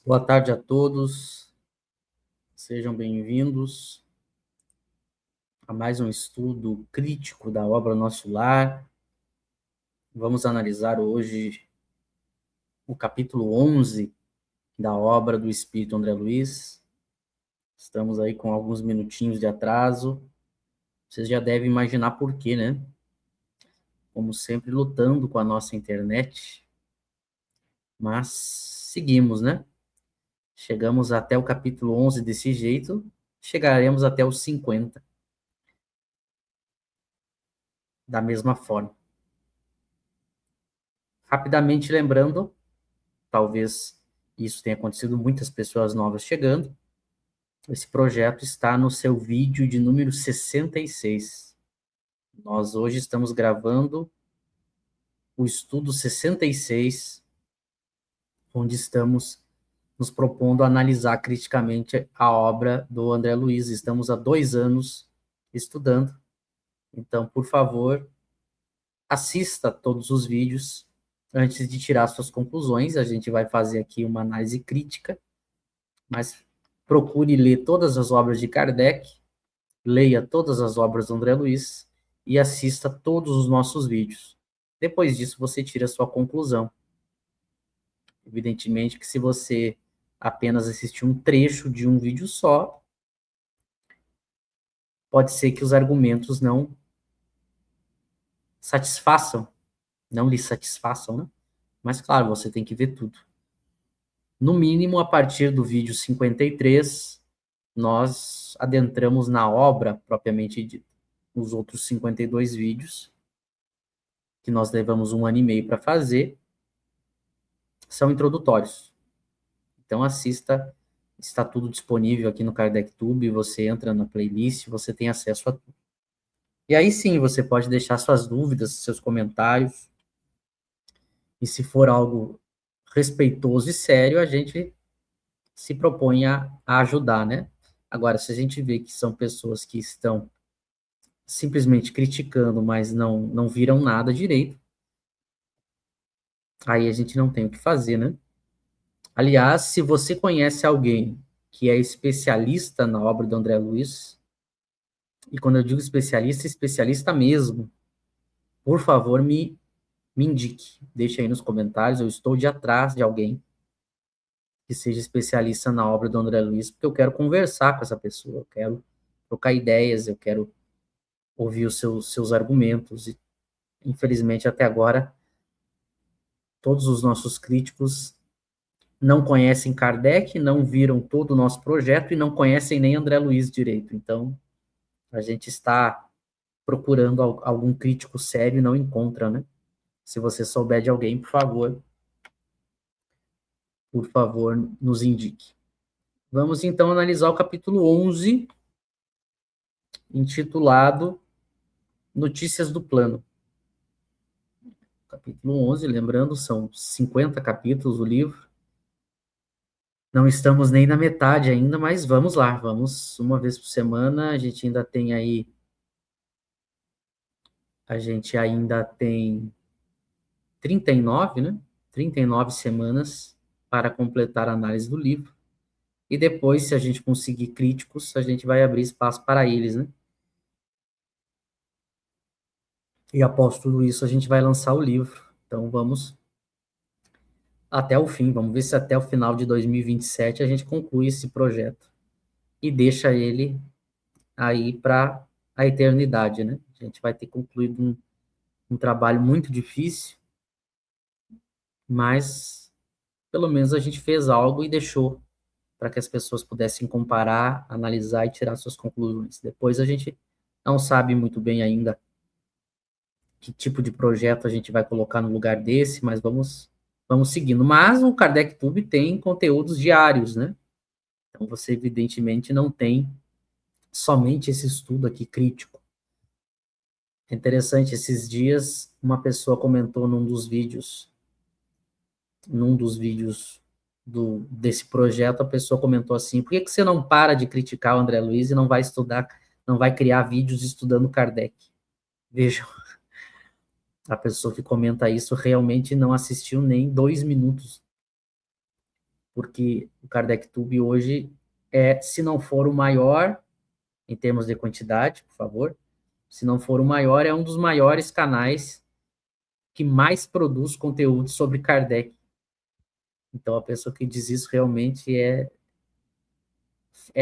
Boa tarde a todos, sejam bem-vindos a mais um estudo crítico da obra Nosso Lar. Vamos analisar hoje o capítulo 11 da obra do Espírito André Luiz. Estamos aí com alguns minutinhos de atraso. Vocês já devem imaginar por quê, né? Como sempre, lutando com a nossa internet. Mas seguimos, né? Chegamos até o capítulo 11 desse jeito, chegaremos até os 50 da mesma forma. Rapidamente lembrando, talvez isso tenha acontecido, muitas pessoas novas chegando, esse projeto está no seu vídeo de número 66. Nós hoje estamos gravando o estudo 66, onde estamos nos propondo analisar criticamente a obra do André Luiz. Estamos há 2 anos estudando, então, por favor, assista todos os vídeos antes de tirar suas conclusões. A gente vai fazer aqui uma análise crítica, mas procure ler todas as obras de Kardec, leia todas as obras do André Luiz e assista todos os nossos vídeos. Depois disso, você tira a sua conclusão. Evidentemente que se você apenas assistir um trecho de um vídeo só, pode ser que os argumentos não satisfaçam, não lhe satisfaçam, né? Mas, claro, você tem que ver tudo. No mínimo, a partir do vídeo 53, nós adentramos na obra propriamente dita. Os outros 52 vídeos, que nós levamos 1 ano e meio para fazer, são introdutórios. Então assista, está tudo disponível aqui no KardecTube, você entra na playlist, você tem acesso a tudo. E aí sim, você pode deixar suas dúvidas, seus comentários, e se for algo respeitoso e sério, a gente se propõe a ajudar, né? Agora, se a gente vê que são pessoas que estão simplesmente criticando, mas não viram nada direito, aí a gente não tem o que fazer, né? Aliás, se você conhece alguém que é especialista na obra do André Luiz, e quando eu digo especialista, especialista mesmo, por favor, me indique. Deixe aí nos comentários, eu estou de atrás de alguém que seja especialista na obra do André Luiz, porque eu quero conversar com essa pessoa, eu quero trocar ideias, eu quero ouvir os seus argumentos. E, infelizmente, até agora, todos os nossos críticos não conhecem Kardec, não viram todo o nosso projeto e não conhecem nem André Luiz direito. Então, a gente está procurando algum crítico sério e não encontra, né? Se você souber de alguém, por favor, nos indique. Vamos, então, analisar o capítulo 11, intitulado Notícias do Plano. Capítulo 11, lembrando, são 50 capítulos do livro. Não estamos nem na metade ainda, mas vamos lá, vamos uma vez por semana. A gente ainda tem 39, né? 39 semanas para completar a análise do livro. E depois, se a gente conseguir críticos, a gente vai abrir espaço para eles, né? E após tudo isso, a gente vai lançar o livro. Então, vamos até o fim. Vamos ver se até o final de 2027 a gente conclui esse projeto e deixa ele aí para a eternidade, né? A gente vai ter concluído um trabalho muito difícil, mas pelo menos a gente fez algo e deixou para que as pessoas pudessem comparar, analisar e tirar suas conclusões. Depois a gente não sabe muito bem ainda que tipo de projeto a gente vai colocar no lugar desse, mas vamos seguindo. Mas o KardecTube tem conteúdos diários, né? Então você evidentemente não tem somente esse estudo aqui crítico. É interessante, esses dias uma pessoa comentou num dos vídeos desse projeto, a pessoa comentou assim: por que você não para de criticar o André Luiz e não vai estudar, não vai criar vídeos estudando Kardec? Vejam, a pessoa que comenta isso realmente não assistiu nem 2 minutos, porque o KardecTube hoje é, se não for o maior, em termos de quantidade, por favor, se não for o maior, é um dos maiores canais que mais produz conteúdo sobre Kardec. Então, a pessoa que diz isso realmente é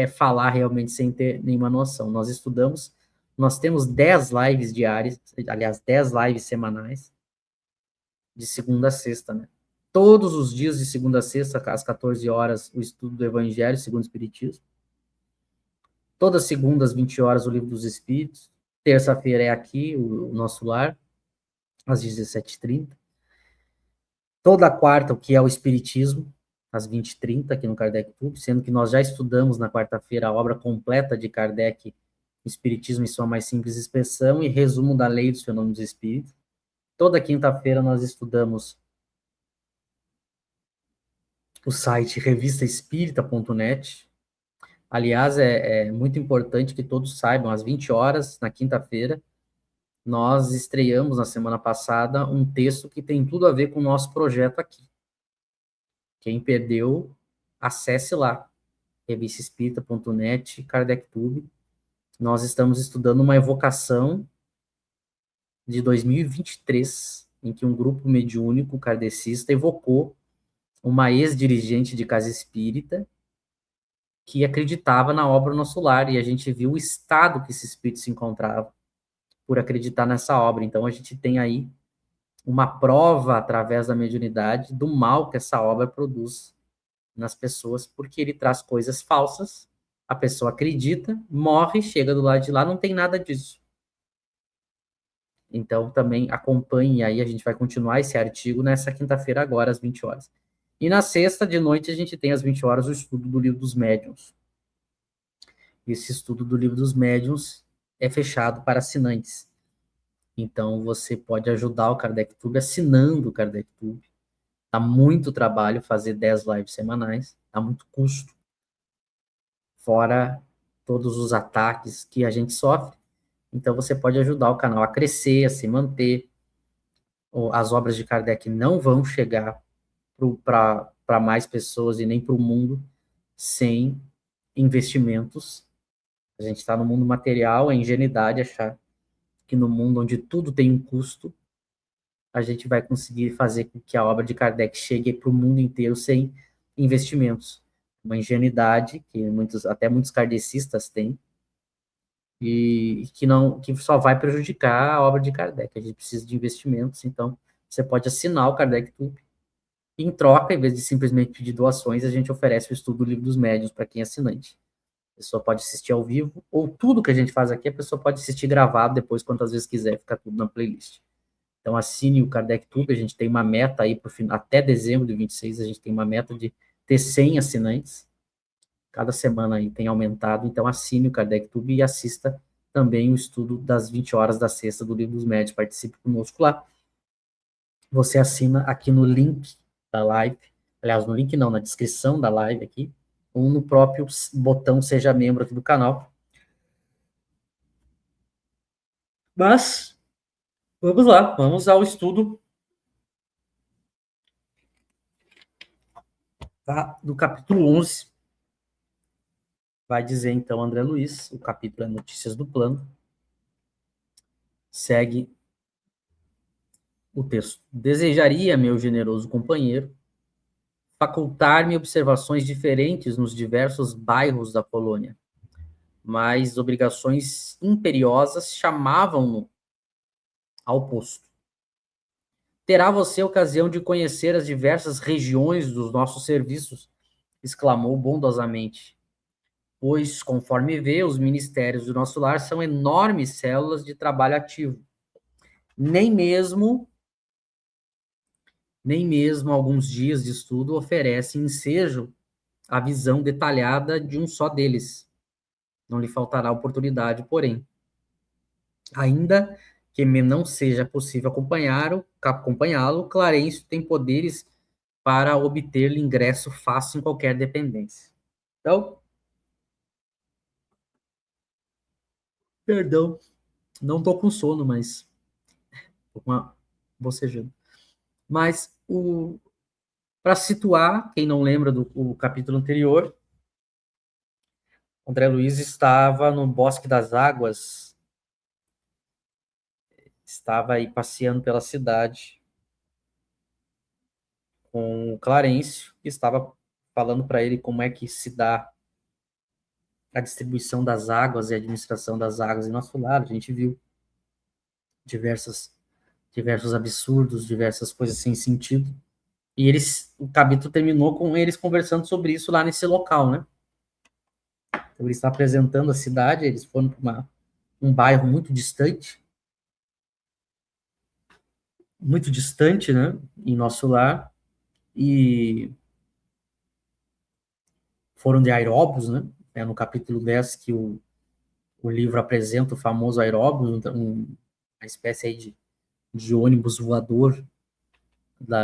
falar realmente sem ter nenhuma noção. Nós temos 10 lives diárias, aliás, 10 lives semanais, de segunda a sexta, né? Todos os dias de segunda a sexta, às 14 horas, o estudo do Evangelho segundo o Espiritismo. Todas as segundas, às 20 horas, o Livro dos Espíritos. Terça-feira é aqui, o nosso lar, às 17h30. Toda quarta, o que é o Espiritismo, às 20h30, aqui no Kardec Tube, sendo que nós já estudamos na quarta-feira a obra completa de Kardec, Espiritismo em sua mais simples expressão e resumo da lei dos fenômenos espíritos. Toda quinta-feira nós estudamos o site revistaespírita.net. Aliás, é muito importante que todos saibam, às 20 horas, na quinta-feira, nós estreamos na semana passada um texto que tem tudo a ver com o nosso projeto aqui. Quem perdeu, acesse lá, revistaespírita.net, KardecTube. Nós estamos estudando uma evocação de 2023, em que um grupo mediúnico kardecista evocou uma ex-dirigente de casa espírita que acreditava na obra Nosso Lar, e a gente viu o estado que esse espírito se encontrava por acreditar nessa obra. Então, a gente tem aí uma prova, através da mediunidade, do mal que essa obra produz nas pessoas, porque ele traz coisas falsas, a pessoa acredita, morre, chega do lado de lá, não tem nada disso. Então, também acompanhe aí, a gente vai continuar esse artigo nessa quinta-feira agora, às 20 horas. E na sexta de noite, a gente tem às 20 horas o estudo do Livro dos Médiuns. Esse estudo do Livro dos Médiuns é fechado para assinantes. Então, você pode ajudar o KardecTube assinando o KardecTube. Dá muito trabalho fazer 10 lives semanais, dá muito custo, fora todos os ataques que a gente sofre. Então, você pode ajudar o canal a crescer, a se manter. As obras de Kardec não vão chegar para mais pessoas e nem para o mundo sem investimentos. A gente está no mundo material, é ingenuidade achar que no mundo onde tudo tem um custo, a gente vai conseguir fazer com que a obra de Kardec chegue para o mundo inteiro sem investimentos. Uma ingenuidade que até muitos kardecistas têm, e que só vai prejudicar a obra de Kardec. A gente precisa de investimentos, então você pode assinar o KardecTube. Em troca, em vez de simplesmente pedir doações, a gente oferece o estudo do Livro dos Médiuns para quem é assinante. A pessoa pode assistir ao vivo, ou tudo que a gente faz aqui, a pessoa pode assistir gravado depois, quantas vezes quiser, fica tudo na playlist. Então, assine o KardecTube, a gente tem uma meta aí, até dezembro de 26, a gente tem uma meta de ter 100 assinantes. Cada semana aí tem aumentado, então assine o KardecTube e assista também o estudo das 20 horas da sexta do Livro dos Médiuns. Participe conosco lá. Você assina aqui no link da live, aliás, no link não, na descrição da live aqui, ou no próprio botão Seja Membro aqui do canal. Mas, vamos lá, vamos ao estudo do capítulo 11. Vai dizer, então, André Luiz, o capítulo é Notícias do Plano. Segue o texto. Desejaria, meu generoso companheiro, facultar-me observações diferentes nos diversos bairros da colônia, mas obrigações imperiosas chamavam-no ao posto. Terá você ocasião de conhecer as diversas regiões dos nossos serviços, exclamou bondosamente, pois, conforme vê, os ministérios do nosso lar são enormes células de trabalho ativo. Nem mesmo alguns dias de estudo oferecem ensejo a visão detalhada de um só deles. Não lhe faltará oportunidade, porém. Ainda que me não seja possível acompanhá-lo, Clarencio tem poderes para obter-lhe ingresso fácil em qualquer dependência. Então, perdão, não estou com sono, mas tô com uma bocejando. Mas Para situar, quem não lembra do capítulo anterior, André Luiz estava no Bosque das Águas, estava aí passeando pela cidade com o Clarencio, que estava falando para ele como é que se dá a distribuição das águas e a administração das águas em nosso lar. A gente viu diversos absurdos, diversas coisas sem sentido. E o capítulo terminou com eles conversando sobre isso lá nesse local, né? Então, ele está apresentando a cidade, eles foram para um bairro muito distante, né, em nosso lar, e foram de aeróbus, né, no capítulo 10 que o livro apresenta o famoso aeróbus, uma espécie aí de ônibus voador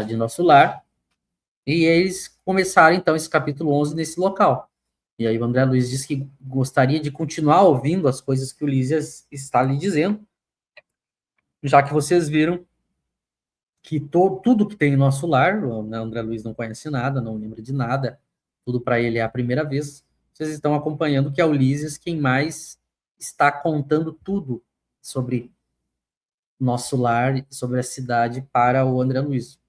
de nosso lar, e eles começaram, então, esse capítulo 11 nesse local. E aí o André Luiz disse que gostaria de continuar ouvindo as coisas que o Lísias está lhe dizendo, já que vocês viram que tudo que tem em nosso lar, o André Luiz não conhece nada, não lembra de nada, tudo para ele é a primeira vez. Vocês estão acompanhando que é o Lísias quem mais está contando tudo sobre nosso lar, sobre a cidade para o André Luiz.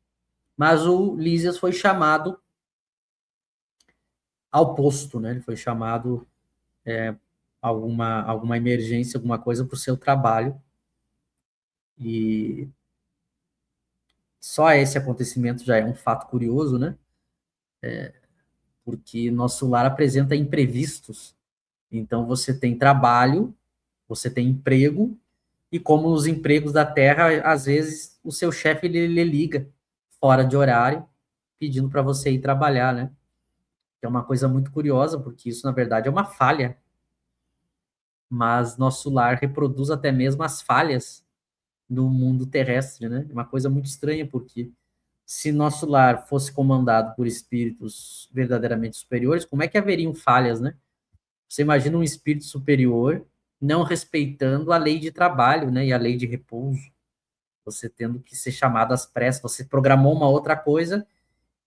Mas o Lísias foi chamado ao posto, né? Ele foi chamado alguma emergência, alguma coisa para o seu trabalho. E só esse acontecimento já é um fato curioso, né? Porque nosso lar apresenta imprevistos. Então, você tem trabalho, você tem emprego, e como os empregos da terra, às vezes o seu chefe ele liga fora de horário, pedindo para você ir trabalhar, né? Que é uma coisa muito curiosa, porque isso, na verdade, é uma falha. Mas nosso lar reproduz até mesmo as falhas do mundo terrestre, né? É uma coisa muito estranha, porque se nosso lar fosse comandado por espíritos verdadeiramente superiores, como é que haveriam falhas, né? Você imagina um espírito superior não respeitando a lei de trabalho, né, e a lei de repouso. Você tendo que ser chamado às pressas, você programou uma outra coisa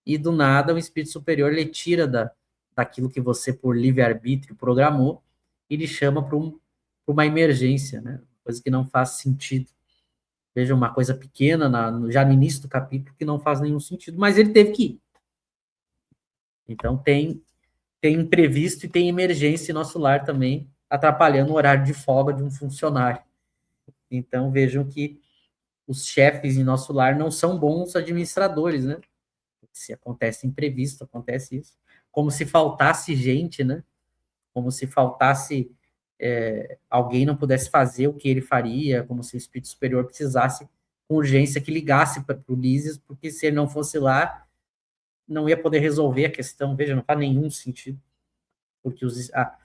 e do nada o espírito superior lhe tira daquilo que você por livre-arbítrio programou e lhe chama para uma emergência, né? Coisa que não faz sentido. Veja, uma coisa pequena, já no início do capítulo, que não faz nenhum sentido, mas ele teve que ir. Então tem imprevisto e tem emergência em nosso lar também, atrapalhando o horário de folga de um funcionário. Então vejam que os chefes em nosso lar não são bons administradores, né? Se acontece imprevisto, acontece isso. Como se faltasse gente, né? Como se faltasse alguém não pudesse fazer o que ele faria, como se o espírito superior precisasse com urgência que ligasse para o Lísias, porque se ele não fosse lá, não ia poder resolver a questão. Veja, não faz nenhum sentido. Porque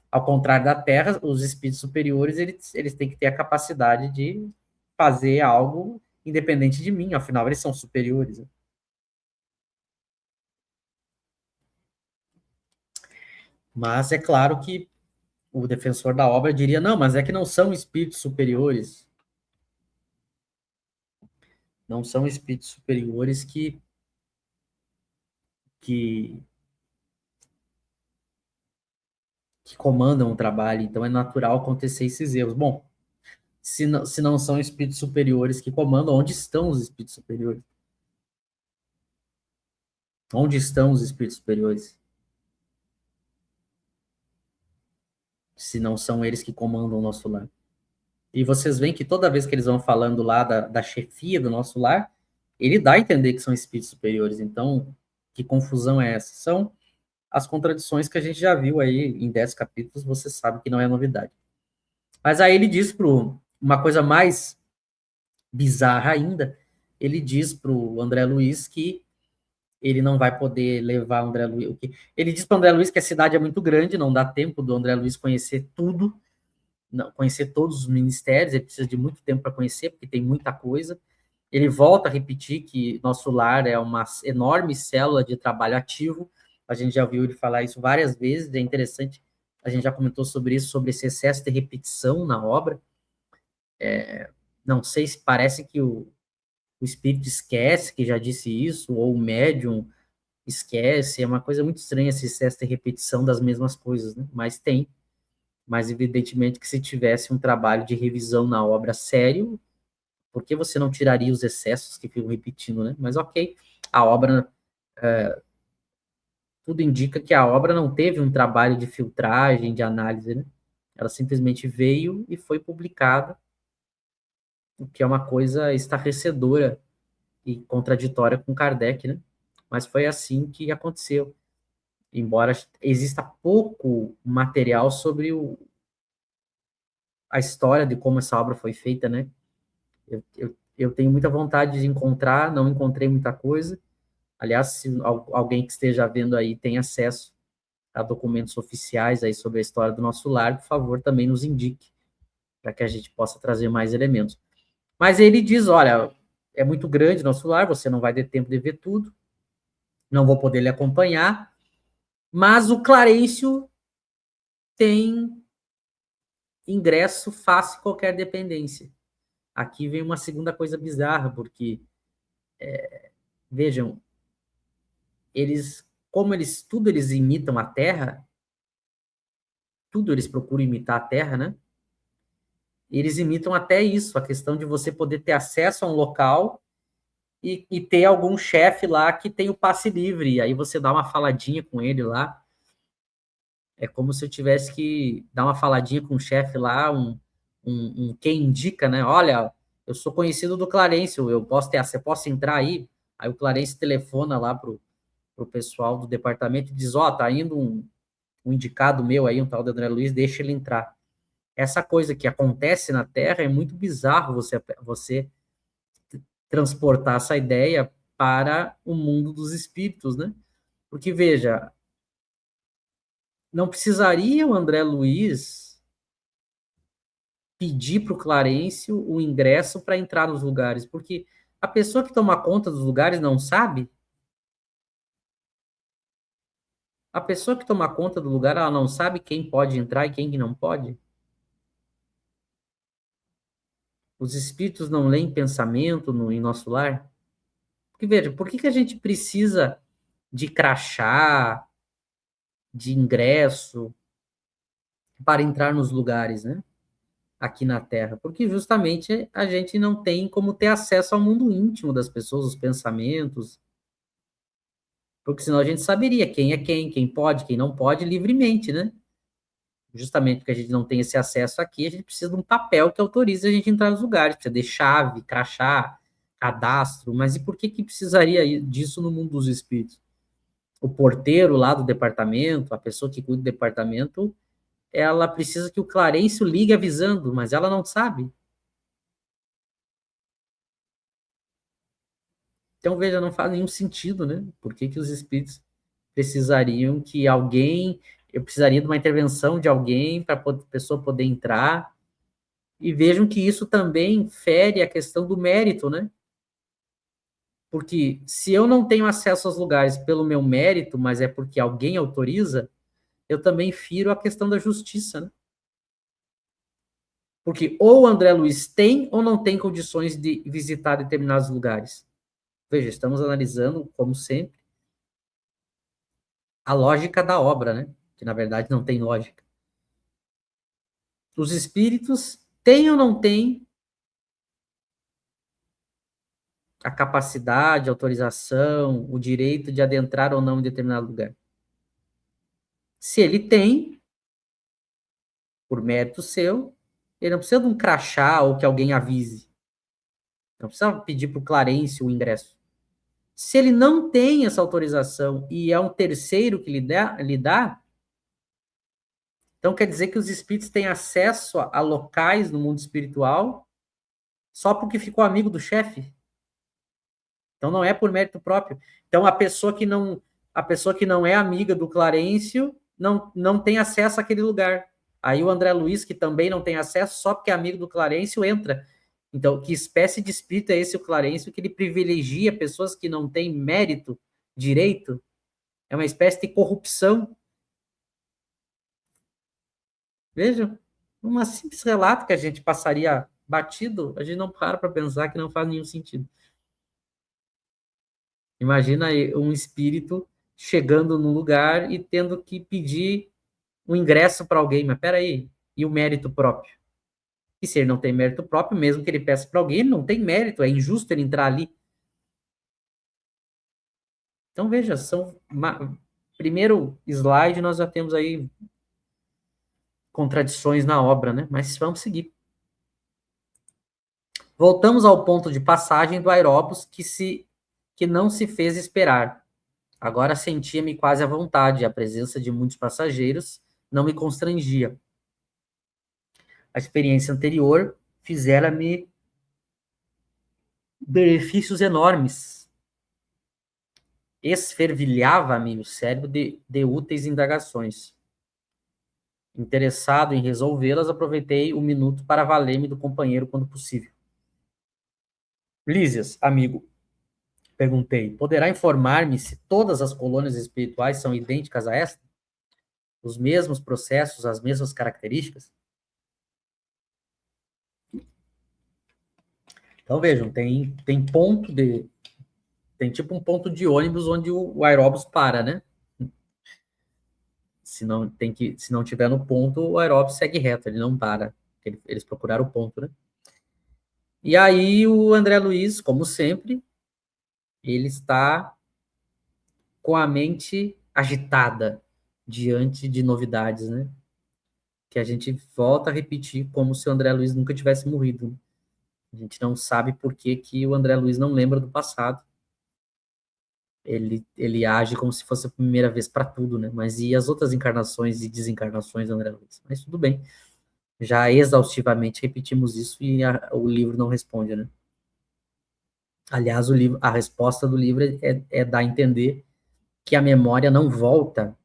ao contrário da Terra, os espíritos superiores eles têm que ter a capacidade de fazer algo independente de mim, afinal eles são superiores. Né? Mas é claro que o defensor da obra diria, não, mas é que não são espíritos superiores. Não são espíritos superiores que, que comandam o trabalho, então é natural acontecer esses erros. Bom, se não são espíritos superiores que comandam, onde estão os espíritos superiores? Onde estão os espíritos superiores? Se não são eles que comandam o nosso lar. E vocês veem que toda vez que eles vão falando lá da chefia do nosso lar, ele dá a entender que são espíritos superiores. Então, que confusão é essa? São as contradições que a gente já viu aí em 10 capítulos, você sabe que não é novidade. Mas aí ele diz uma coisa mais bizarra ainda, ele diz para o André Luiz que ele não vai poder levar o André Luiz. Ele diz para o André Luiz que a cidade é muito grande, não dá tempo do André Luiz conhecer tudo, não, conhecer todos os ministérios, ele precisa de muito tempo para conhecer, porque tem muita coisa. Ele volta a repetir que nosso lar é uma enorme célula de trabalho ativo, a gente já ouviu ele falar isso várias vezes, é interessante, a gente já comentou sobre isso, sobre esse excesso de repetição na obra. Não sei se parece que o espírito esquece que já disse isso, ou o médium, esquece, é uma coisa muito estranha esse excesso de repetição das mesmas coisas, né? Mas tem. Mas evidentemente que se tivesse um trabalho de revisão na obra sério, por que você não tiraria os excessos que ficam repetindo, né? Mas ok, a obra, tudo indica que a obra não teve um trabalho de filtragem, de análise, né? Ela simplesmente veio e foi publicada, o que é uma coisa estarrecedora e contraditória com Kardec, né? Mas foi assim que aconteceu. Embora exista pouco material sobre a história de como essa obra foi feita, né? Eu tenho muita vontade de encontrar, não encontrei muita coisa. Aliás, se alguém que esteja vendo aí tem acesso a documentos oficiais aí sobre a história do nosso lar, por favor, também nos indique, para que a gente possa trazer mais elementos. Mas ele diz, olha, é muito grande nosso lar, você não vai ter tempo de ver tudo, não vou poder lhe acompanhar, mas o Clarencio tem ingresso fácil em qualquer dependência. Aqui vem uma segunda coisa bizarra, porque, vejam, como tudo eles imitam a Terra, tudo eles procuram imitar a Terra, né? Eles imitam até isso, a questão de você poder ter acesso a um local e ter algum chefe lá que tem o passe livre, e aí você dá uma faladinha com ele lá. É como se eu tivesse que dar uma faladinha com o chefe lá, quem indica, né? Olha, eu sou conhecido do Clarencio, você posso entrar aí? Aí o Clarencio telefona lá pro pessoal do departamento e diz, ó, tá indo um indicado meu aí, um tal de André Luiz, deixa ele entrar. Essa coisa que acontece na Terra é muito bizarro você transportar essa ideia para o mundo dos espíritos, né? Porque, veja, não precisaria o André Luiz pedir para o Clarencio o ingresso para entrar nos lugares, porque a pessoa que toma conta dos lugares não sabe. A pessoa que toma conta do lugar, ela não sabe quem pode entrar e quem que não pode. Os espíritos não leem pensamento em nosso lar. Porque, veja, por que a gente precisa de crachá, de ingresso para entrar nos lugares, né? Aqui na Terra? Porque justamente a gente não tem como ter acesso ao mundo íntimo das pessoas, os pensamentos, porque senão a gente saberia quem é quem pode, quem não pode, livremente, né? Justamente porque a gente não tem esse acesso aqui, a gente precisa de um papel que autorize a gente a entrar nos lugares, precisa de chave, crachá, cadastro, mas e por que precisaria disso no mundo dos espíritos? O porteiro lá do departamento, a pessoa que cuida do departamento, ela precisa que o Clarencio ligue avisando, mas ela não sabe. Então, veja, não faz nenhum sentido, né? Por que os espíritos precisariam que alguém, eu precisaria de uma intervenção de alguém para a pessoa poder entrar. E vejam que isso também fere a questão do mérito, né? Porque se eu não tenho acesso aos lugares pelo meu mérito, mas é porque alguém autoriza, eu também firo a questão da justiça, né? Porque ou o André Luiz tem ou não tem condições de visitar determinados lugares. Veja, estamos analisando, como sempre, a lógica da obra, né? Que na verdade não tem lógica. Os espíritos têm ou não têm a capacidade, a autorização, o direito de adentrar ou não em determinado lugar? Se ele tem, por mérito seu, ele não precisa de um crachá ou que alguém avise. Não precisa pedir para o Clarencio o ingresso. Se ele não tem essa autorização e é um terceiro que lhe dá, então quer dizer que os espíritos têm acesso a locais no mundo espiritual só porque ficou amigo do chefe. Então não é por mérito próprio. Então a pessoa que não é amiga do Clarencio não tem acesso àquele lugar. Aí o André Luiz, que também não tem acesso, só porque é amigo do Clarencio, entra. Então, que espécie de espírito é esse o Clarencio que ele privilegia pessoas que não têm mérito, direito? É uma espécie de corrupção. Vejam, um simples relato que a gente passaria batido, a gente não para pensar que não faz nenhum sentido. Imagina aí um espírito chegando no lugar e tendo que pedir o ingresso para alguém. Mas peraí, e o mérito próprio? E se ele não tem mérito próprio, mesmo que ele peça para alguém, ele não tem mérito, é injusto ele entrar ali. Então, veja, primeiro slide, nós já temos aí contradições na obra, né? Mas vamos seguir. Voltamos ao ponto de passagem do aeróbus que não se fez esperar. Agora sentia-me quase à vontade, a presença de muitos passageiros não me constrangia. A experiência anterior fizera-me benefícios enormes. Esfervilhava-me o cérebro de úteis indagações. Interessado em resolvê-las, aproveitei o minuto para valer-me do companheiro quando possível. Lísias, amigo, perguntei, poderá informar-me se todas as colônias espirituais são idênticas a esta? Os mesmos processos, as mesmas características? Então, vejam, tem ponto de... Tem tipo um ponto de ônibus onde o aeróbus para, né? Se não tiver no ponto, o aeróbus segue reto, ele não para. Eles procuraram o ponto, né? E aí o André Luiz, como sempre, ele está com a mente agitada diante de novidades, né? Que a gente volta a repetir como se o André Luiz nunca tivesse morrido, né? A gente não sabe por que o André Luiz não lembra do passado. Ele age como se fosse a primeira vez para tudo, né? Mas e as outras encarnações e desencarnações do André Luiz? Mas tudo bem. Já exaustivamente repetimos isso e o livro não responde, né? Aliás, a resposta do livro é dar a entender que a memória não volta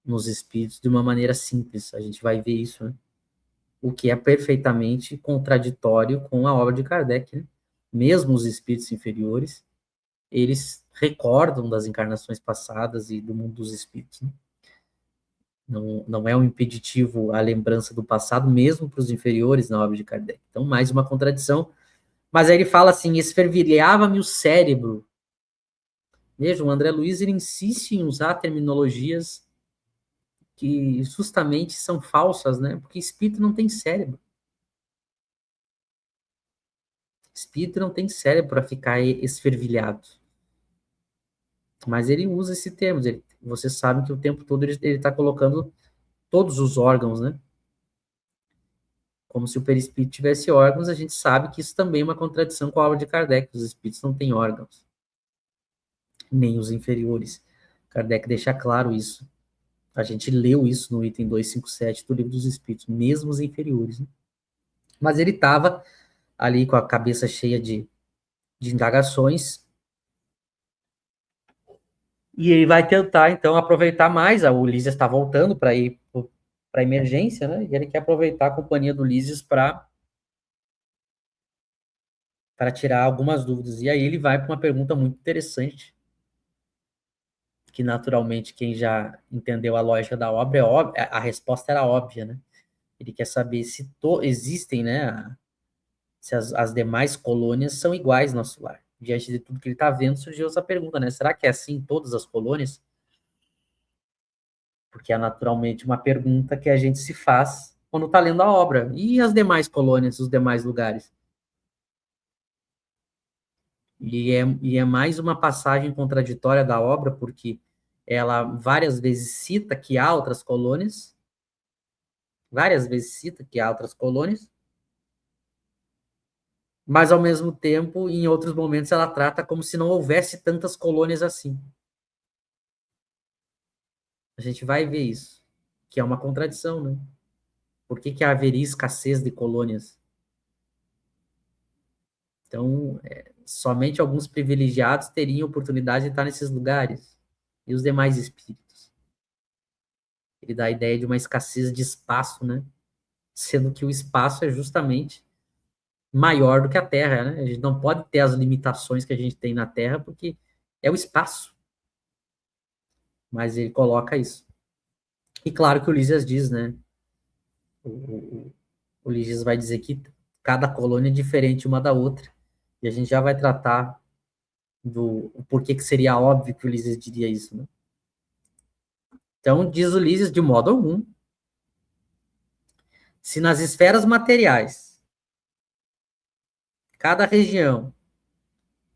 nos espíritos de uma maneira simples. A gente vai ver isso, né? O que é perfeitamente contraditório com a obra de Kardec, né? Mesmo os espíritos inferiores, eles recordam das encarnações passadas e do mundo dos espíritos, né? Não é um impeditivo a lembrança do passado, mesmo para os inferiores na obra de Kardec. Então, mais uma contradição. Mas aí ele fala assim, esfervilhava-me o cérebro. Veja, o André Luiz ele insiste em usar terminologias que justamente são falsas, né? Porque espírito não tem cérebro. Espírito não tem cérebro para ficar esfervilhado. Mas ele usa esse termo. Você sabe que o tempo todo ele está colocando todos os órgãos, né? Como se o perispírito tivesse órgãos, a gente sabe que isso também é uma contradição com a obra de Kardec. Os espíritos não têm órgãos, nem os inferiores. Kardec deixa claro isso. A gente leu isso no item 257 do Livro dos Espíritos, mesmo os inferiores, né? Mas ele estava ali com a cabeça cheia de indagações, e ele vai tentar, então, aproveitar mais. O Lísias está voltando para ir para a emergência, né? E ele quer aproveitar a companhia do Lísias para tirar algumas dúvidas. E aí ele vai para uma pergunta muito interessante, que naturalmente quem já entendeu a lógica da obra é óbvio, a resposta era óbvia, né? Ele quer saber se existem, né? Se as demais colônias são iguais no nosso lar. Diante de tudo que ele está vendo, surgiu essa pergunta, né? Será que é assim em todas as colônias? Porque é naturalmente uma pergunta que a gente se faz quando está lendo a obra. E as demais colônias, os demais lugares? E é mais uma passagem contraditória da obra, porque ela várias vezes cita que há outras colônias, mas ao mesmo tempo, em outros momentos, ela trata como se não houvesse tantas colônias assim. A gente vai ver isso, que é uma contradição, né? Por que haveria escassez de colônias? Então, somente alguns privilegiados teriam oportunidade de estar nesses lugares, e os demais espíritos. Ele dá a ideia de uma escassez de espaço, né? Sendo que o espaço é justamente maior do que a Terra, né? A gente não pode ter as limitações que a gente tem na Terra, porque é o espaço. Mas ele coloca isso. E claro que o Lísias diz, né? O Lísias vai dizer que cada colônia é diferente uma da outra. E a gente já vai tratar por que seria óbvio que o Ulisses diria isso, né? Então, diz o Ulisses, de modo algum, se nas esferas materiais, cada região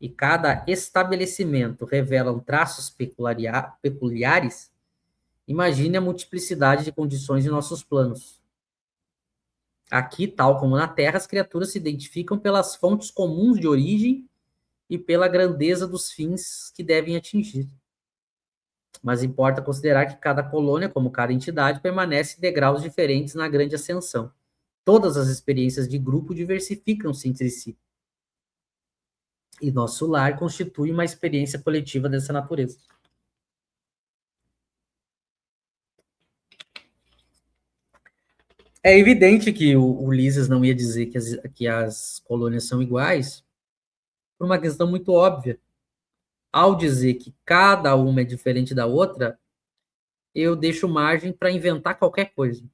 e cada estabelecimento revelam traços peculiares, imagine a multiplicidade de condições em nossos planos. Aqui, tal como na Terra, as criaturas se identificam pelas fontes comuns de origem e pela grandeza dos fins que devem atingir. Mas importa considerar que cada colônia, como cada entidade, permanece em degraus diferentes na grande ascensão. Todas as experiências de grupo diversificam-se entre si. E nosso lar constitui uma experiência coletiva dessa natureza. É evidente que o Ulisses não ia dizer que as colônias são iguais, por uma questão muito óbvia. Ao dizer que cada uma é diferente da outra, eu deixo margem para inventar qualquer coisa.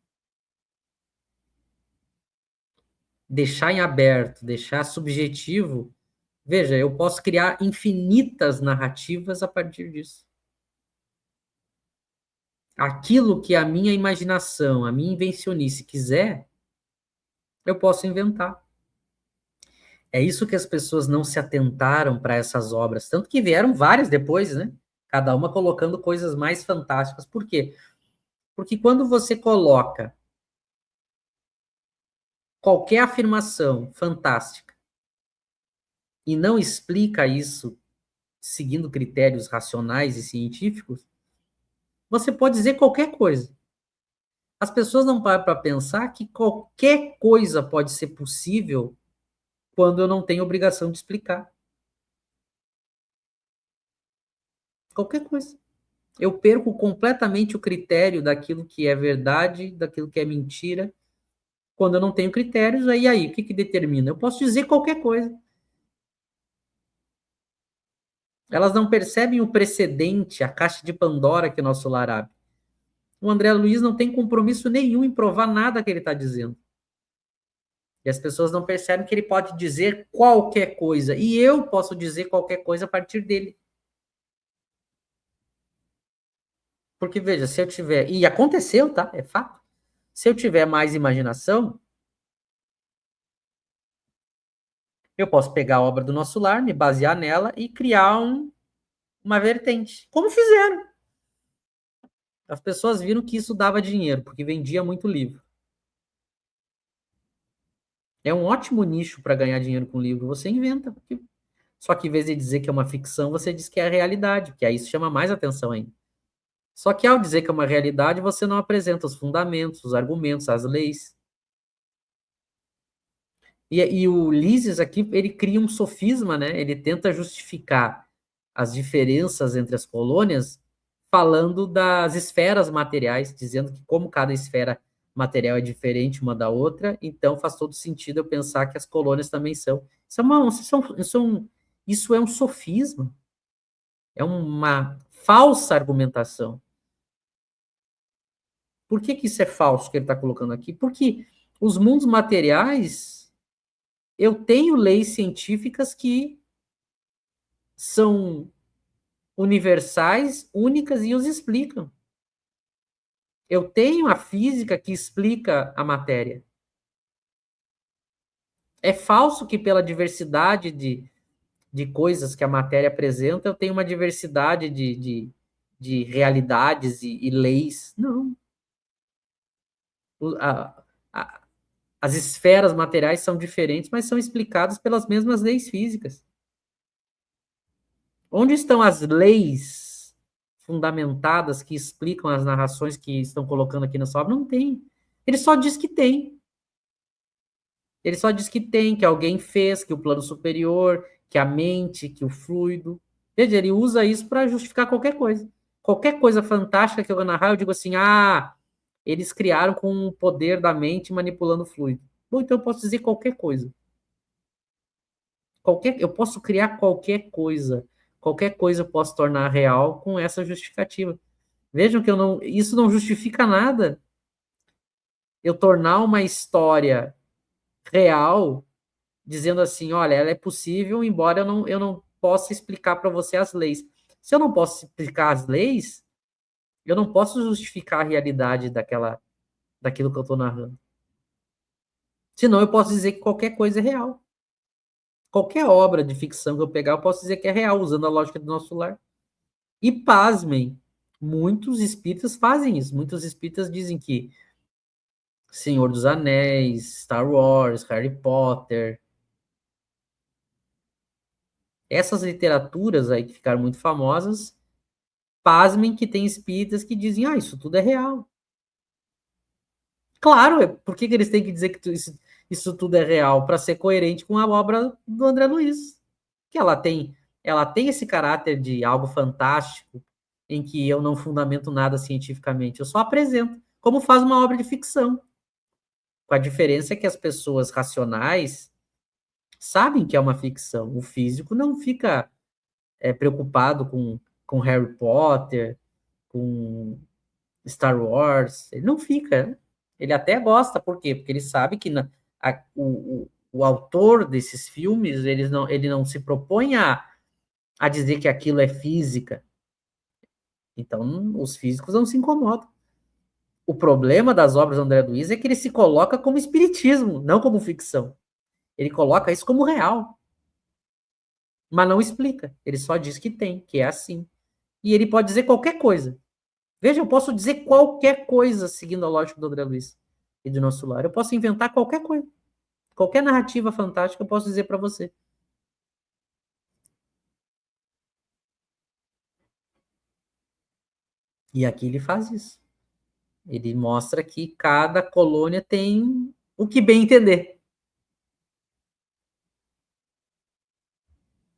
Deixar em aberto, deixar subjetivo. Veja, eu posso criar infinitas narrativas a partir disso. Aquilo que a minha imaginação, a minha invencionice quiser, eu posso inventar. É isso que as pessoas não se atentaram para essas obras, tanto que vieram várias depois, né? Cada uma colocando coisas mais fantásticas. Por quê? Porque quando você coloca qualquer afirmação fantástica e não explica isso seguindo critérios racionais e científicos, você pode dizer qualquer coisa. As pessoas não param para pensar que qualquer coisa pode ser possível quando eu não tenho obrigação de explicar. Qualquer coisa. Eu perco completamente o critério daquilo que é verdade, daquilo que é mentira. Quando eu não tenho critérios, aí, o que determina? Eu posso dizer qualquer coisa. Elas não percebem o precedente, a caixa de Pandora que o nosso lar abre. O André Luiz não tem compromisso nenhum em provar nada que ele está dizendo. E as pessoas não percebem que ele pode dizer qualquer coisa. E eu posso dizer qualquer coisa a partir dele. Porque, veja, se eu tiver... E aconteceu, tá? É fato. Se eu tiver mais imaginação, eu posso pegar a obra do nosso lar, me basear nela e criar uma vertente. Como fizeram. As pessoas viram que isso dava dinheiro, porque vendia muito livro. É um ótimo nicho para ganhar dinheiro com livro. Você inventa. Só que, em vez de dizer que é uma ficção, você diz que é a realidade, porque aí isso chama mais atenção ainda. Só que, ao dizer que é uma realidade, você não apresenta os fundamentos, os argumentos, as leis. E o Ulisses aqui, ele cria um sofisma, né? Ele tenta justificar as diferenças entre as colônias falando das esferas materiais, dizendo que como cada esfera material é diferente uma da outra, então faz todo sentido eu pensar que as colônias também são. Isso é um sofisma, é uma falsa argumentação. Por que isso é falso que ele está colocando aqui? Porque os mundos materiais, eu tenho leis científicas que são universais, únicas e os explicam. Eu tenho a física que explica a matéria. É falso que pela diversidade de coisas que a matéria apresenta, eu tenho uma diversidade de realidades e leis. Não. A, a, as esferas materiais são diferentes, mas são explicadas pelas mesmas leis físicas. Onde estão as leis fundamentadas que explicam as narrações que estão colocando aqui nessa obra? Não tem. Ele só diz que tem. Ele só diz que tem, que alguém fez, que o plano superior, que a mente, que o fluido. Veja, ele usa isso para justificar qualquer coisa. Qualquer coisa fantástica que eu vou narrar, eu digo assim, eles criaram com o poder da mente manipulando o fluido. Bom, então eu posso dizer qualquer coisa. Eu posso criar qualquer coisa. Qualquer coisa eu posso tornar real com essa justificativa. Vejam que isso não justifica nada. Eu tornar uma história real dizendo assim, olha, ela é possível, embora eu não possa explicar para você as leis. Se eu não posso explicar as leis, eu não posso justificar a realidade daquilo que eu estou narrando. Senão eu posso dizer que qualquer coisa é real. Qualquer obra de ficção que eu pegar, eu posso dizer que é real, usando a lógica do nosso lar. E pasmem, muitos espíritas fazem isso. Muitos espíritas dizem que Senhor dos Anéis, Star Wars, Harry Potter, essas literaturas aí que ficaram muito famosas, pasmem que tem espíritas que dizem, isso tudo é real. Claro, por que eles têm que dizer que isso tudo é real? Para ser coerente com a obra do André Luiz. Que ela tem esse caráter de algo fantástico, em que eu não fundamento nada cientificamente, eu só apresento, como faz uma obra de ficção. Com a diferença que as pessoas racionais sabem que é uma ficção. O físico não fica preocupado com Harry Potter, com Star Wars, ele não fica, né? Ele até gosta, por quê? Porque ele sabe que o autor desses filmes, ele não se propõe a dizer que aquilo é física. Então, os físicos não se incomodam. O problema das obras do André Luiz é que ele se coloca como espiritismo, não como ficção. Ele coloca isso como real, mas não explica. Ele só diz que tem, que é assim. E ele pode dizer qualquer coisa. Veja, eu posso dizer qualquer coisa seguindo a lógica do André Luiz e do nosso lar. Eu posso inventar qualquer coisa. Qualquer narrativa fantástica eu posso dizer para você. E aqui ele faz isso. Ele mostra que cada colônia tem o que bem entender.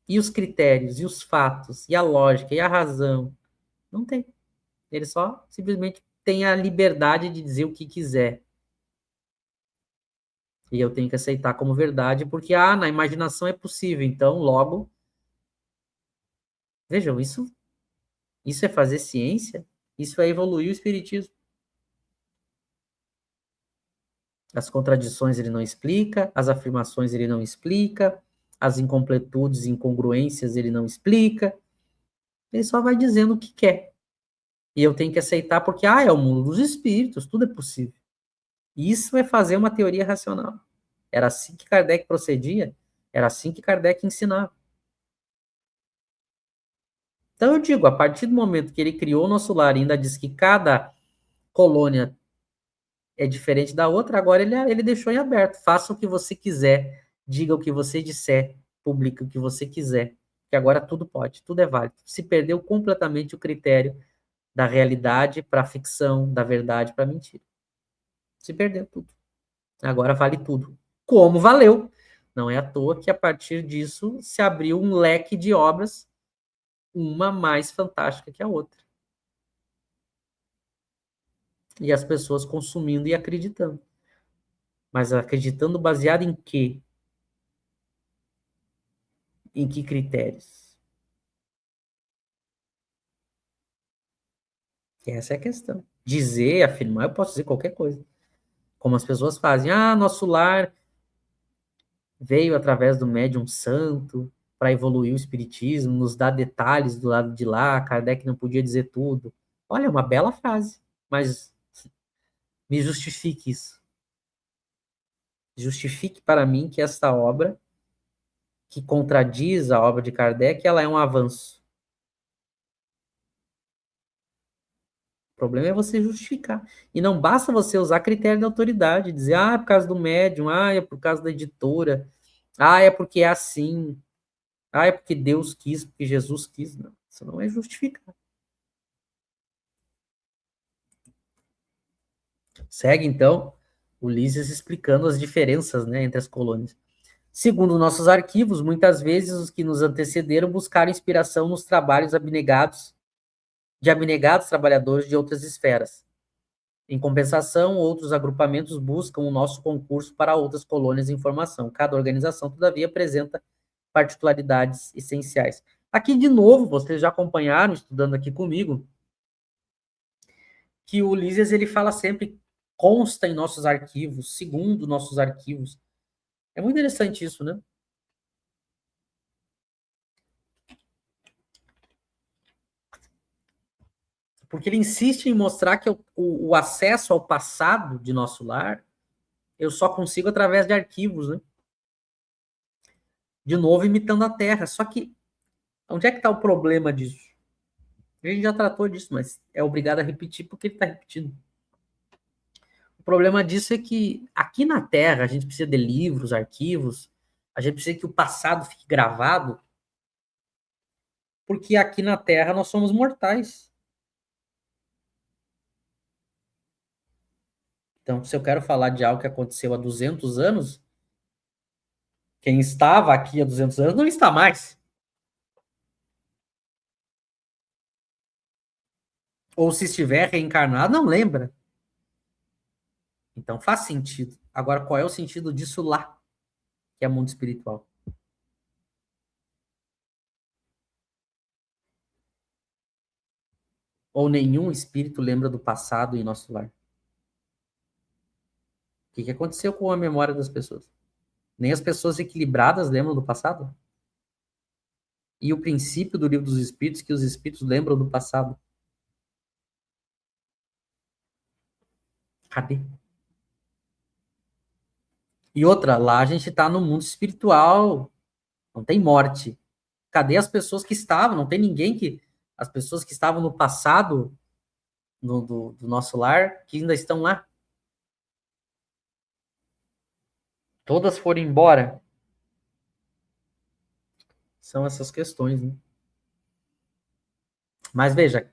E os critérios, e os fatos, e a lógica, e a razão. Não tem. Ele só simplesmente tem a liberdade de dizer o que quiser. E eu tenho que aceitar como verdade, porque, na imaginação é possível. Então, logo, vejam, isso é fazer ciência? Isso é evoluir o espiritismo. As contradições ele não explica, as afirmações ele não explica, as incompletudes e incongruências ele não explica. Ele só vai dizendo o que quer. E eu tenho que aceitar porque, é o mundo dos espíritos, tudo é possível. Isso é fazer uma teoria racional. Era assim que Kardec procedia, era assim que Kardec ensinava. Então eu digo, a partir do momento que ele criou o nosso lar e ainda diz que cada colônia é diferente da outra, agora ele deixou em aberto. Faça o que você quiser, diga o que você disser, publique o que você quiser, que agora tudo pode, tudo é válido. Se perdeu completamente o critério da realidade para a ficção, da verdade para a mentira. Se perdeu tudo. Agora vale tudo. Como valeu. Não é à toa que a partir disso se abriu um leque de obras, uma mais fantástica que a outra. E as pessoas consumindo e acreditando. Mas acreditando baseado em quê? Em que critérios? Essa é a questão. Dizer, afirmar, eu posso dizer qualquer coisa. Como as pessoas fazem. Nosso lar veio através do médium santo para evoluir o espiritismo, nos dá detalhes do lado de lá, Kardec não podia dizer tudo. Olha, é uma bela frase, mas me justifique isso. Justifique para mim que esta obra, que contradiz a obra de Kardec, ela é um avanço. O problema é você justificar. E não basta você usar critério de autoridade, dizer, é por causa do médium, é por causa da editora, é porque é assim, é porque Deus quis, porque Jesus quis. Não, isso não é justificar. Segue, então, Ulisses explicando as diferenças, né, entre as colônias. Segundo nossos arquivos, muitas vezes os que nos antecederam buscaram inspiração nos trabalhos de abnegados trabalhadores de outras esferas. Em compensação, outros agrupamentos buscam o nosso concurso para outras colônias de informação. Cada organização, todavia, apresenta particularidades essenciais. Aqui, de novo, vocês já acompanharam, estudando aqui comigo, que o Ulisses ele fala sempre, consta em nossos arquivos, segundo nossos arquivos. É muito interessante isso, né? Porque ele insiste em mostrar que o acesso ao passado de nosso lar eu só consigo através de arquivos, né? De novo, imitando a Terra. Só que, onde é que está o problema disso? A gente já tratou disso, mas é obrigado a repetir porque ele está repetindo. O problema disso é que aqui na Terra a gente precisa de livros, arquivos, a gente precisa que o passado fique gravado, porque aqui na Terra nós somos mortais. Então, se eu quero falar de algo que aconteceu há 200 anos, quem estava aqui há 200 anos não está mais. Ou se estiver reencarnado, não lembra. Então faz sentido. Agora, qual é o sentido disso lá, que é mundo espiritual? Ou nenhum espírito lembra do passado em nosso lar? O que aconteceu com a memória das pessoas? Nem as pessoas equilibradas lembram do passado? E o princípio do livro dos espíritos, que os espíritos lembram do passado. Cadê? E outra, lá a gente está no mundo espiritual, não tem morte. Cadê as pessoas que estavam? Não tem ninguém que. As pessoas que estavam no passado do nosso lar, que ainda estão lá. Todas foram embora. São essas questões, né? Mas veja,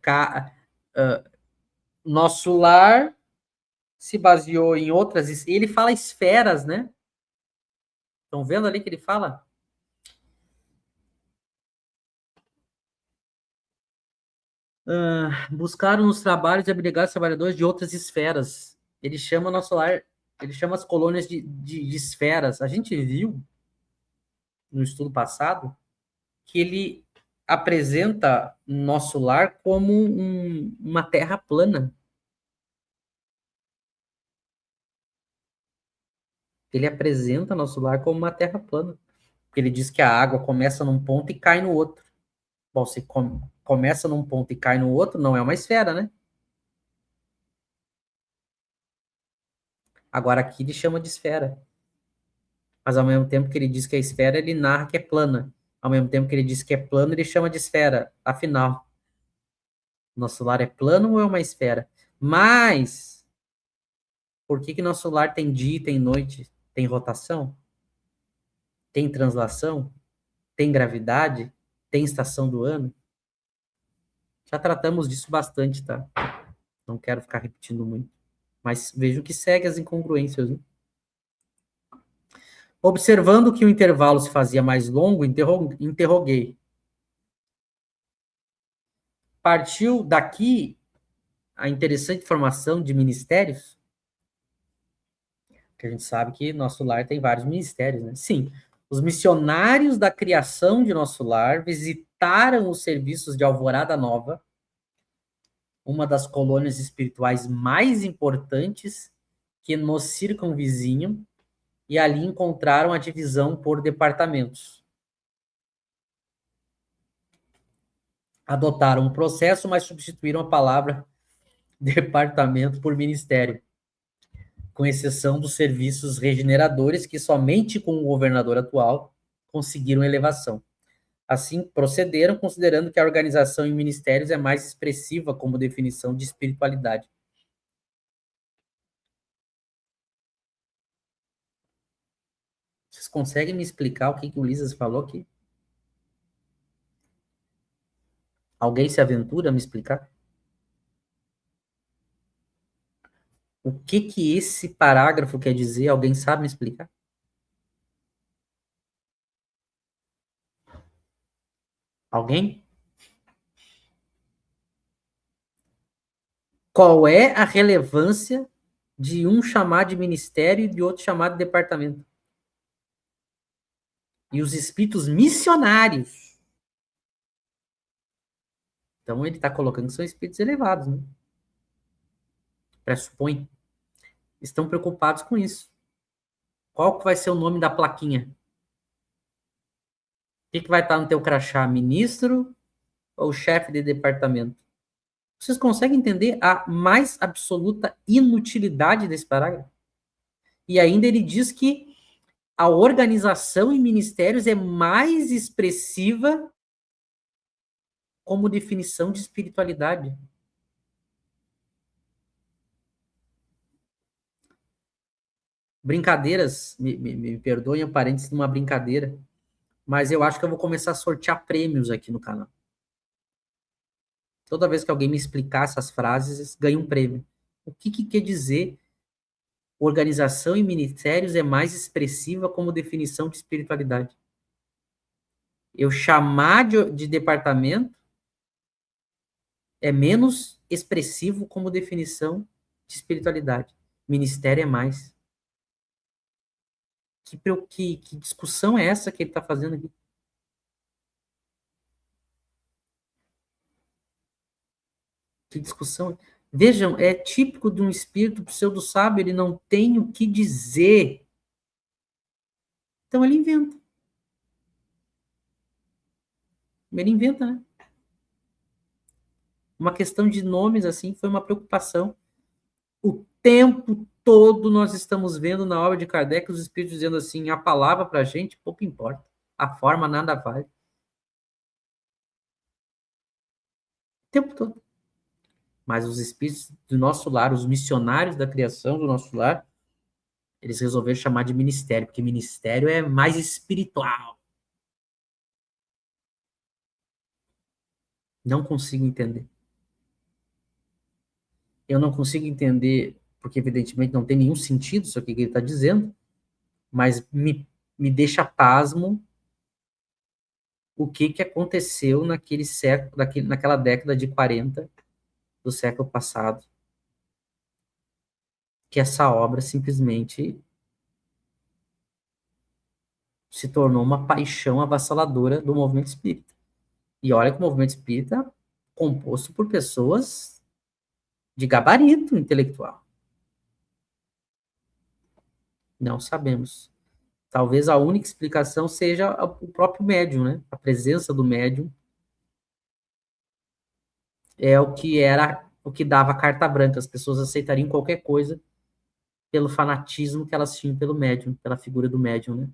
nosso lar se baseou em outras. Ele fala esferas, né? Estão vendo ali que ele fala? Buscaram nos trabalhos de abrigar os trabalhadores de outras esferas. Ele chama nosso lar, ele chama as colônias de esferas. A gente viu no estudo passado que ele apresenta nosso lar como uma terra plana. Ele apresenta nosso lar como uma terra plana. Ele diz que a água começa num ponto e cai no outro. Bom, se começa num ponto e cai no outro, não é uma esfera, né? Agora aqui ele chama de esfera. Mas ao mesmo tempo que ele diz que é esfera, ele narra que é plana. Ao mesmo tempo que ele diz que é plano, ele chama de esfera. Afinal, nosso lar é plano ou é uma esfera? Mas, por que nosso lar tem dia e tem noite? Tem rotação? Tem translação? Tem gravidade? Tem estação do ano? Já tratamos disso bastante, tá? Não quero ficar repetindo muito. Mas vejo que segue as incongruências, né? Observando que o intervalo se fazia mais longo, interroguei. Partiu daqui a interessante formação de ministérios, que a gente sabe que nosso lar tem vários ministérios, né? Sim, os missionários da criação de nosso lar visitaram os serviços de Alvorada Nova, uma das colônias espirituais mais importantes que nos circunvizinham, e ali encontraram a divisão por departamentos. Adotaram um processo, mas substituíram a palavra departamento por ministério, com exceção dos serviços regeneradores, que somente com o governador atual conseguiram elevação. Assim, procederam, considerando que a organização em ministérios é mais expressiva como definição de espiritualidade. Vocês conseguem me explicar o que o Ulisses falou aqui? Alguém se aventura a me explicar? O que esse parágrafo quer dizer? Alguém sabe me explicar? Alguém? Qual é a relevância de um chamar de ministério e de outro chamar de departamento? E os espíritos missionários. Então ele está colocando que são espíritos elevados, né? Pressupõe. Estão preocupados com isso. Qual que vai ser o nome da plaquinha? O que vai estar no teu crachá? Ministro ou chefe de departamento? Vocês conseguem entender a mais absoluta inutilidade desse parágrafo? E ainda ele diz que a organização em ministérios é mais expressiva como definição de espiritualidade. Brincadeiras, me perdoem o parênteses de uma brincadeira, mas eu acho que eu vou começar a sortear prêmios aqui no canal. Toda vez que alguém me explicar essas frases, ganha um prêmio. O que quer dizer organização em ministérios é mais expressiva como definição de espiritualidade? Eu chamar de departamento é menos expressivo como definição de espiritualidade. Ministério é mais. Que discussão é essa que ele está fazendo aqui? Que discussão? Vejam, é típico de um espírito pseudo-sábio, ele não tem o que dizer. Então ele inventa. Ele inventa, né? Uma questão de nomes, assim, foi uma preocupação. O tempo todo nós estamos vendo na obra de Kardec os espíritos dizendo assim, a palavra para a gente pouco importa. A forma nada vale. O tempo todo. Mas os espíritos do nosso lar, os missionários da criação do nosso lar, eles resolveram chamar de ministério, porque ministério é mais espiritual. Não consigo entender. Eu não consigo entender, porque evidentemente não tem nenhum sentido isso aqui que ele está dizendo, mas me deixa pasmo o que aconteceu naquele século, naquela década de 40 do século passado, que essa obra simplesmente se tornou uma paixão avassaladora do movimento espírita. E olha que o movimento espírita é composto por pessoas de gabarito intelectual. Não sabemos. Talvez a única explicação seja o próprio médium, né? A presença do médium é o que dava carta branca. As pessoas aceitariam qualquer coisa pelo fanatismo que elas tinham pelo médium, pela figura do médium, né?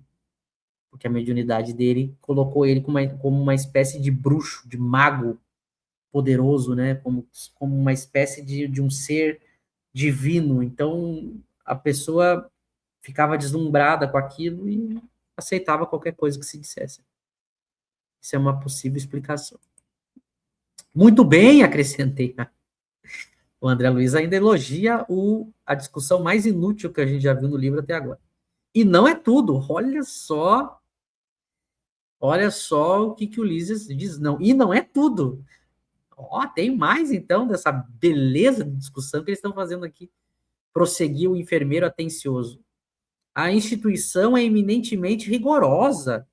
Porque a mediunidade dele colocou ele como uma espécie de bruxo, de mago poderoso, né? Como uma espécie de um ser divino. Então, a pessoa ficava deslumbrada com aquilo e aceitava qualquer coisa que se dissesse. Isso é uma possível explicação. Muito bem, acrescentei. O André Luiz ainda elogia a discussão mais inútil que a gente já viu no livro até agora. E não é tudo. Olha só o que o Ulisses diz. Não, e não é tudo. Tem mais, então, dessa beleza de discussão que eles estão fazendo aqui. Prosseguiu o enfermeiro atencioso. A instituição é eminentemente rigorosa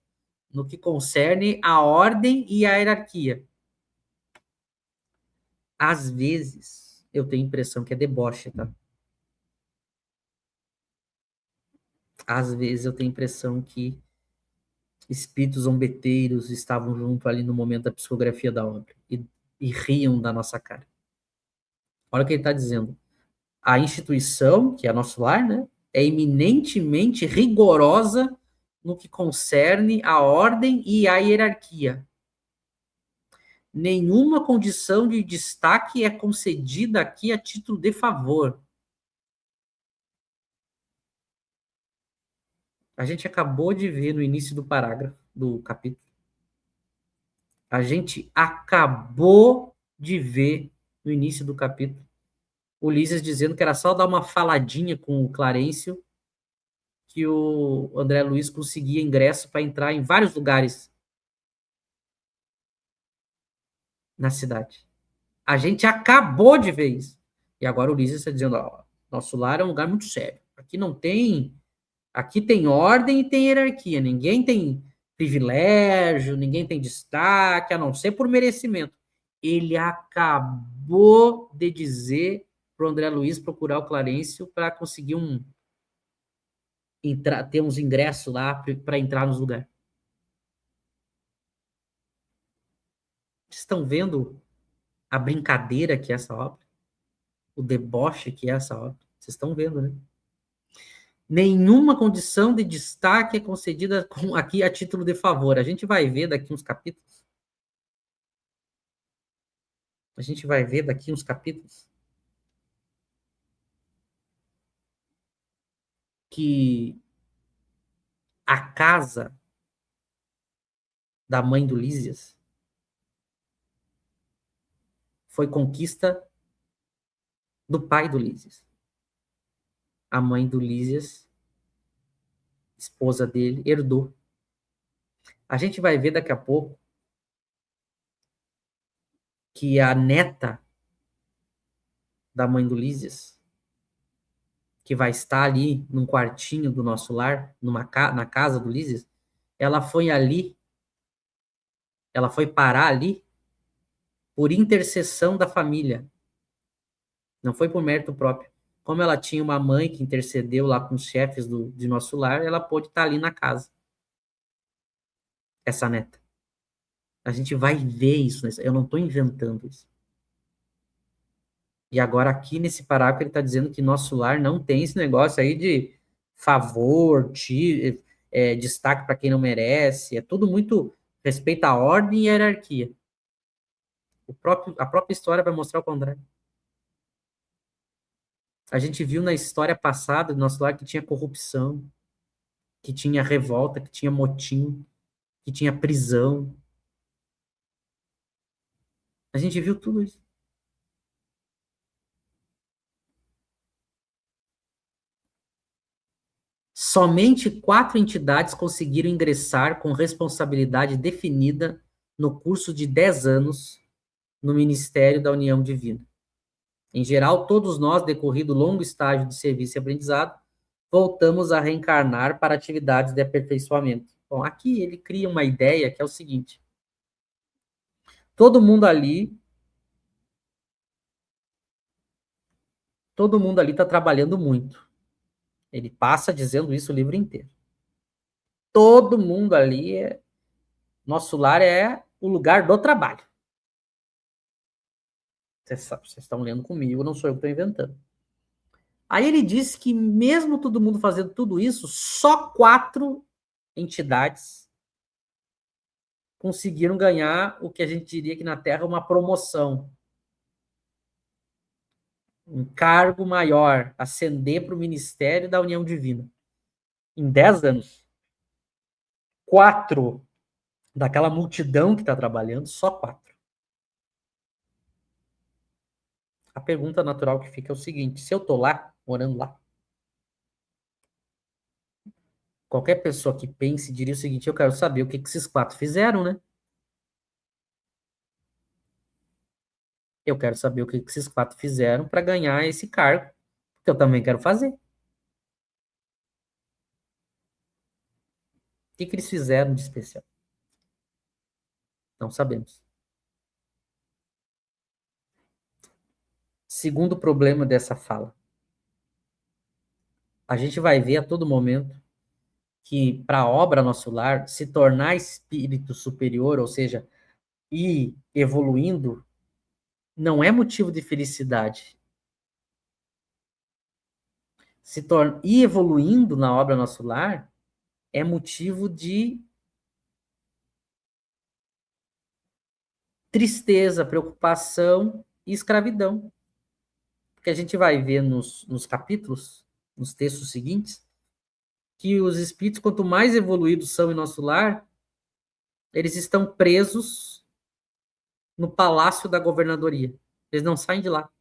no que concerne a ordem e a hierarquia. Às vezes, eu tenho a impressão que é deboche, tá? Às vezes eu tenho a impressão que espíritos zombeteiros estavam junto ali no momento da psicografia da obra e riam da nossa cara. Olha o que ele está dizendo. A instituição, que é nosso lar, né, é eminentemente rigorosa no que concerne a ordem e a hierarquia. Nenhuma condição de destaque é concedida aqui a título de favor. A gente acabou de ver no início do parágrafo, do capítulo. A gente acabou de ver no início do capítulo Ulisses dizendo que era só dar uma faladinha com o Clarencio que o André Luiz conseguia ingresso para entrar em vários lugares na cidade. A gente acabou de ver isso. E agora o Ulisses está dizendo, ó, nosso lar é um lugar muito sério. Aqui tem ordem e tem hierarquia. Ninguém tem privilégio, ninguém tem destaque, a não ser por merecimento. Ele acabou de dizer para o André Luiz procurar o Clarencio para conseguir ter uns ingressos lá para entrar nos lugares. Estão vendo a brincadeira que é essa obra, o deboche que é essa obra. Vocês estão vendo, né? Nenhuma condição de destaque é concedida aqui a título de favor. A gente vai ver daqui uns capítulos. A gente vai ver daqui uns capítulos que a casa da mãe do Lísias foi conquista do pai do Lísias. A mãe do Lísias, esposa dele, herdou. A gente vai ver daqui a pouco que a neta da mãe do Lísias, que vai estar ali num quartinho do nosso lar, na casa do Lísias, ela foi parar ali por intercessão da família. Não foi por mérito próprio. Como ela tinha uma mãe que intercedeu lá com os chefes de nosso lar, ela pôde estar ali na casa. Essa neta. A gente vai ver isso. Eu não estou inventando isso. E agora aqui nesse parágrafo ele está dizendo que nosso lar não tem esse negócio aí de favor, destaque para quem não merece. É tudo muito respeito à ordem e à hierarquia. A própria história vai mostrar o contrário. A gente viu na história passada do nosso lar que tinha corrupção, que tinha revolta, que tinha motim, que tinha prisão. A gente viu tudo isso. Somente 4 entidades conseguiram ingressar com responsabilidade definida no curso de 10 anos no Ministério da União Divina. Em geral, todos nós, decorrido o longo estágio de serviço e aprendizado, voltamos a reencarnar para atividades de aperfeiçoamento. Bom, aqui ele cria uma ideia que é o seguinte: todo mundo ali está trabalhando muito. Ele passa dizendo isso o livro inteiro. Todo mundo ali nosso lar é o lugar do trabalho. Vocês estão lendo comigo, não sou eu que estou inventando. Aí ele disse que mesmo todo mundo fazendo tudo isso, só 4 entidades conseguiram ganhar o que a gente diria que na Terra é uma promoção. Um cargo maior, ascender para o Ministério da União Divina. Em 10 anos. 4 daquela multidão que está trabalhando, só 4. A pergunta natural que fica é o seguinte: se eu estou lá, morando lá, qualquer pessoa que pense diria o seguinte: eu quero saber o que esses 4 fizeram, né? Eu quero saber o que esses 4 fizeram para ganhar esse cargo, que eu também quero fazer. O que eles fizeram de especial? Não sabemos. Segundo problema dessa fala. A gente vai ver a todo momento que para a obra Nosso Lar se tornar espírito superior, ou seja, ir evoluindo, não é motivo de felicidade. Ir evoluindo na obra Nosso Lar é motivo de tristeza, preocupação e escravidão. Porque a gente vai ver nos capítulos, nos textos seguintes, que os espíritos, quanto mais evoluídos são em nosso lar, eles estão presos no palácio da governadoria. Eles não saem de lá.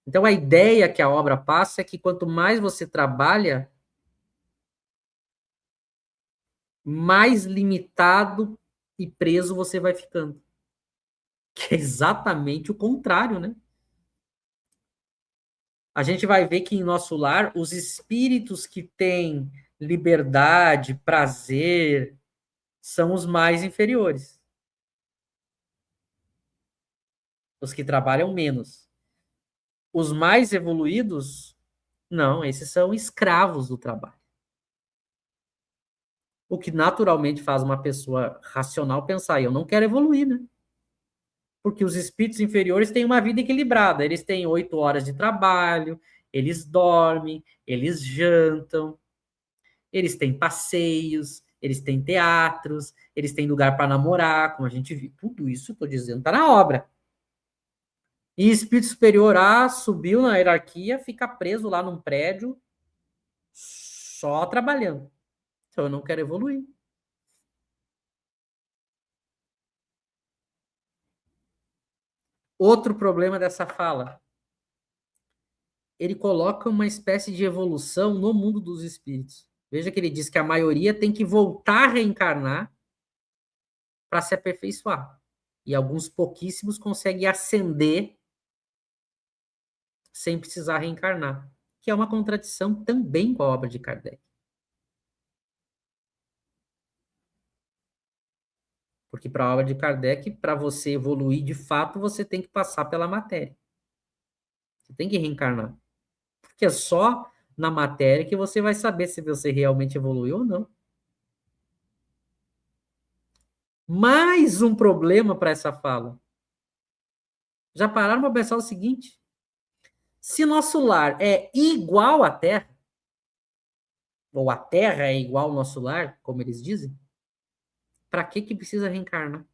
Então, a ideia que a obra passa é que quanto mais você trabalha, mais limitado e preso você vai ficando. Que é exatamente o contrário, né? A gente vai ver que em nosso lar, os espíritos que têm liberdade, prazer, são os mais inferiores. Os que trabalham menos. Os mais evoluídos, não, esses são escravos do trabalho. O que naturalmente faz uma pessoa racional pensar: eu não quero evoluir, né? Porque os espíritos inferiores têm uma vida equilibrada. Eles têm 8 horas de trabalho, eles dormem, eles jantam, eles têm passeios, eles têm teatros, eles têm lugar para namorar, como a gente viu. Tudo isso, estou dizendo, está na obra. E espírito superior A subiu na hierarquia, fica preso lá num prédio, só trabalhando. Então eu não quero evoluir. Outro problema dessa fala. Ele coloca uma espécie de evolução no mundo dos espíritos. Veja que ele diz que a maioria tem que voltar a reencarnar para se aperfeiçoar. E alguns pouquíssimos conseguem ascender sem precisar reencarnar, que é uma contradição também com a obra de Kardec. Porque para a obra de Kardec, para você evoluir de fato, você tem que passar pela matéria. Você tem que reencarnar. Porque é só na matéria que você vai saber se você realmente evoluiu ou não. Mais um problema para essa fala. Já pararam para pensar o seguinte? Se nosso lar é igual à Terra, ou a Terra é igual ao nosso lar, como eles dizem, para que precisa reencarnar?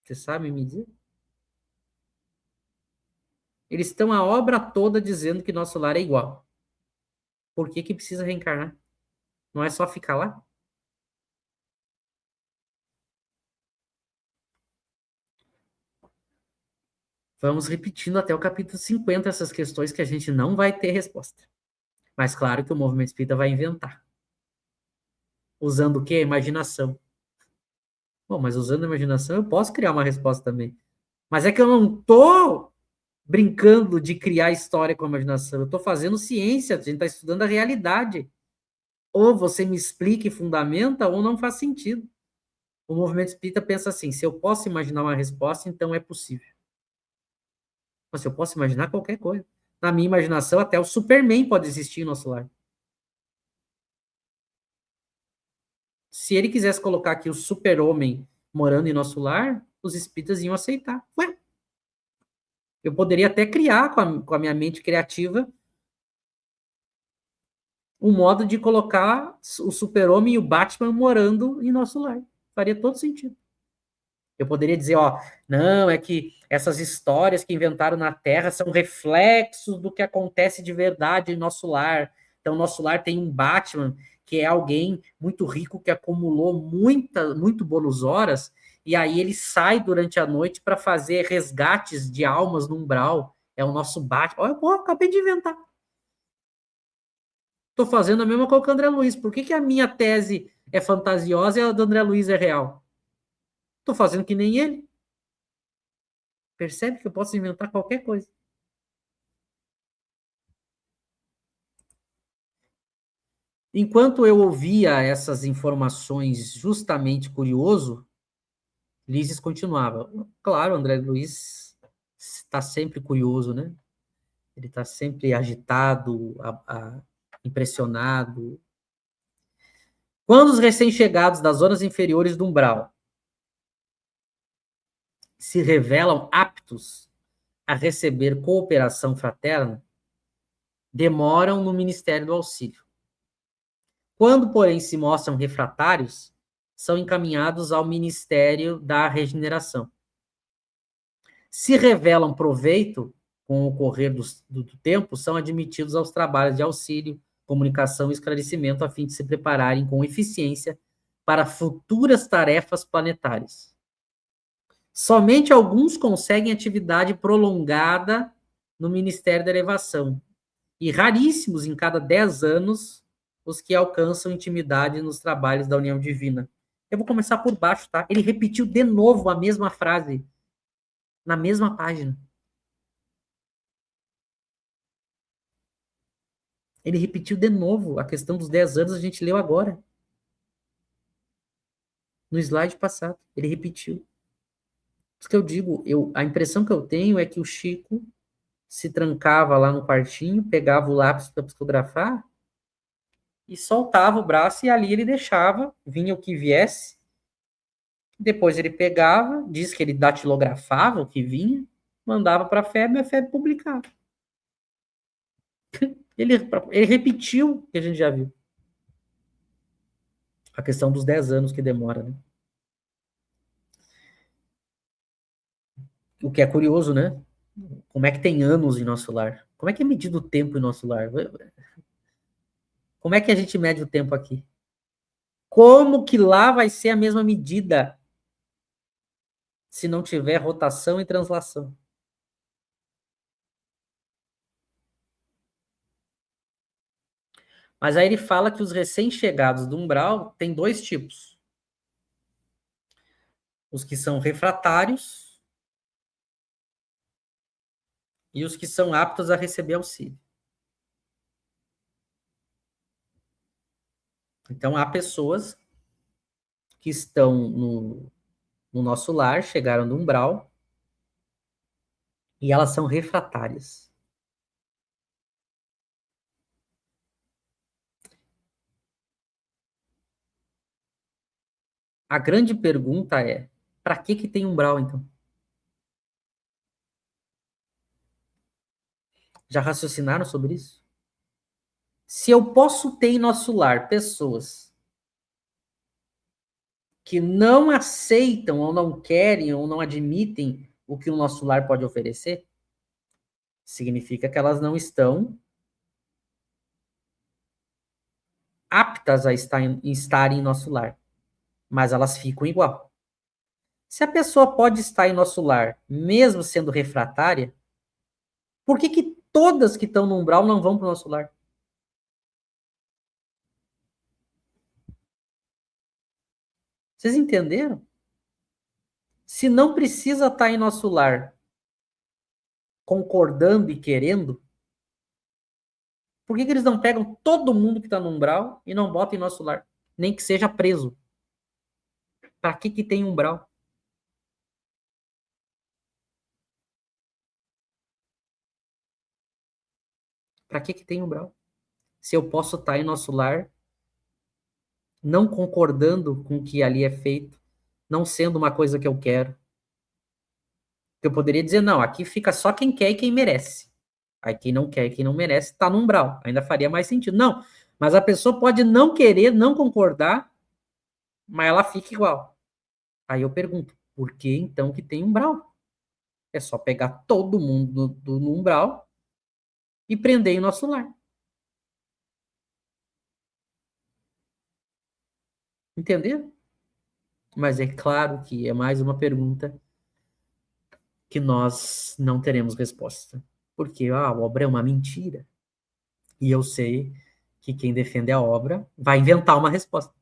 Você sabe me dizer? Eles estão a obra toda dizendo que nosso lar é igual. Por que precisa reencarnar? Não é só ficar lá? Vamos repetindo até o capítulo 50 essas questões que a gente não vai ter resposta. Mas claro que o movimento espírita vai inventar. Usando o quê? A imaginação. Bom, mas usando a imaginação eu posso criar uma resposta também. Mas é que eu não estou brincando de criar história com a imaginação. Eu estou fazendo ciência, a gente está estudando a realidade. Ou você me explica e fundamenta, ou não faz sentido. O movimento espírita pensa assim: se eu posso imaginar uma resposta, então é possível. Mas eu posso imaginar qualquer coisa. Na minha imaginação, até o Superman pode existir em nosso lar. Se ele quisesse colocar aqui o super-homem morando em nosso lar, os espíritas iam aceitar. Ué, eu poderia até criar com a minha mente criativa um modo de colocar o super-homem e o Batman morando em nosso lar. Faria todo sentido. Eu poderia dizer, ó, não, é que essas histórias que inventaram na Terra são reflexos do que acontece de verdade em nosso lar. Então, nosso lar tem um Batman, que é alguém muito rico que acumulou muito bônus horas, e aí ele sai durante a noite para fazer resgates de almas no umbral. É o nosso Batman. Olha, pô, acabei de inventar. Estou fazendo a mesma coisa que o André Luiz. Por que a minha tese é fantasiosa e a do André Luiz é real? Estou fazendo que nem ele. Percebe que eu posso inventar qualquer coisa. Enquanto eu ouvia essas informações justamente curioso, Lises continuava. Claro, André Luiz está sempre curioso, né? Ele está sempre agitado, impressionado. Quando os recém-chegados das zonas inferiores do umbral se revelam aptos a receber cooperação fraterna, demoram no Ministério do Auxílio. Quando, porém, se mostram refratários, são encaminhados ao Ministério da Regeneração. Se revelam proveito com o correr do tempo, são admitidos aos trabalhos de auxílio, comunicação e esclarecimento, a fim de se prepararem com eficiência para futuras tarefas planetárias. Somente alguns conseguem atividade prolongada no Ministério da Elevação, e raríssimos em cada 10 anos os que alcançam intimidade nos trabalhos da união divina. Eu vou começar por baixo, tá? Ele repetiu de novo a mesma frase na mesma página. Ele repetiu de novo a questão dos 10 anos, a gente leu agora. No slide passado, ele repetiu. Por isso que eu digo, a impressão que eu tenho é que o Chico se trancava lá no quartinho, pegava o lápis para psicografar e soltava o braço e ali ele deixava, vinha o que viesse. Depois ele pegava, diz que ele datilografava o que vinha, mandava para a FEB publicava. Ele repetiu o que a gente já viu. A questão dos 10 anos que demora, né? O que é curioso, né? Como é que tem anos em nosso lar? Como é que é medido o tempo em nosso lar? Como é que a gente mede o tempo aqui? Como que lá vai ser a mesma medida se não tiver rotação e translação? Mas aí ele fala que os recém-chegados do umbral tem dois tipos. Os que são refratários e os que são aptos a receber auxílio. Então, há pessoas que estão no nosso lar, chegaram no umbral, e elas são refratárias. A grande pergunta é, para que tem umbral, então? Já raciocinaram sobre isso? Se eu posso ter em nosso lar pessoas que não aceitam ou não querem ou não admitem o que o nosso lar pode oferecer, significa que elas não estão aptas a estar em nosso lar, mas elas ficam igual. Se a pessoa pode estar em nosso lar, mesmo sendo refratária, por que todas que estão no umbral não vão para o nosso lar? Vocês entenderam? Se não precisa estar em nosso lar concordando e querendo, por que eles não pegam todo mundo que está no umbral e não botam em nosso lar? Nem que seja preso. Para que tem umbral? Para que tem umbral? Se eu posso estar em nosso lar não concordando com o que ali é feito, não sendo uma coisa que eu quero. Eu poderia dizer, não, aqui fica só quem quer e quem merece. Aí quem não quer e quem não merece está no umbral. Ainda faria mais sentido. Não, mas a pessoa pode não querer, não concordar, mas ela fica igual. Aí eu pergunto, por que então que tem umbral? É só pegar todo mundo no umbral e prender em nosso lar. Entenderam? Mas é claro que é mais uma pergunta que nós não teremos resposta. Porque a obra é uma mentira. E eu sei que quem defende a obra vai inventar uma resposta.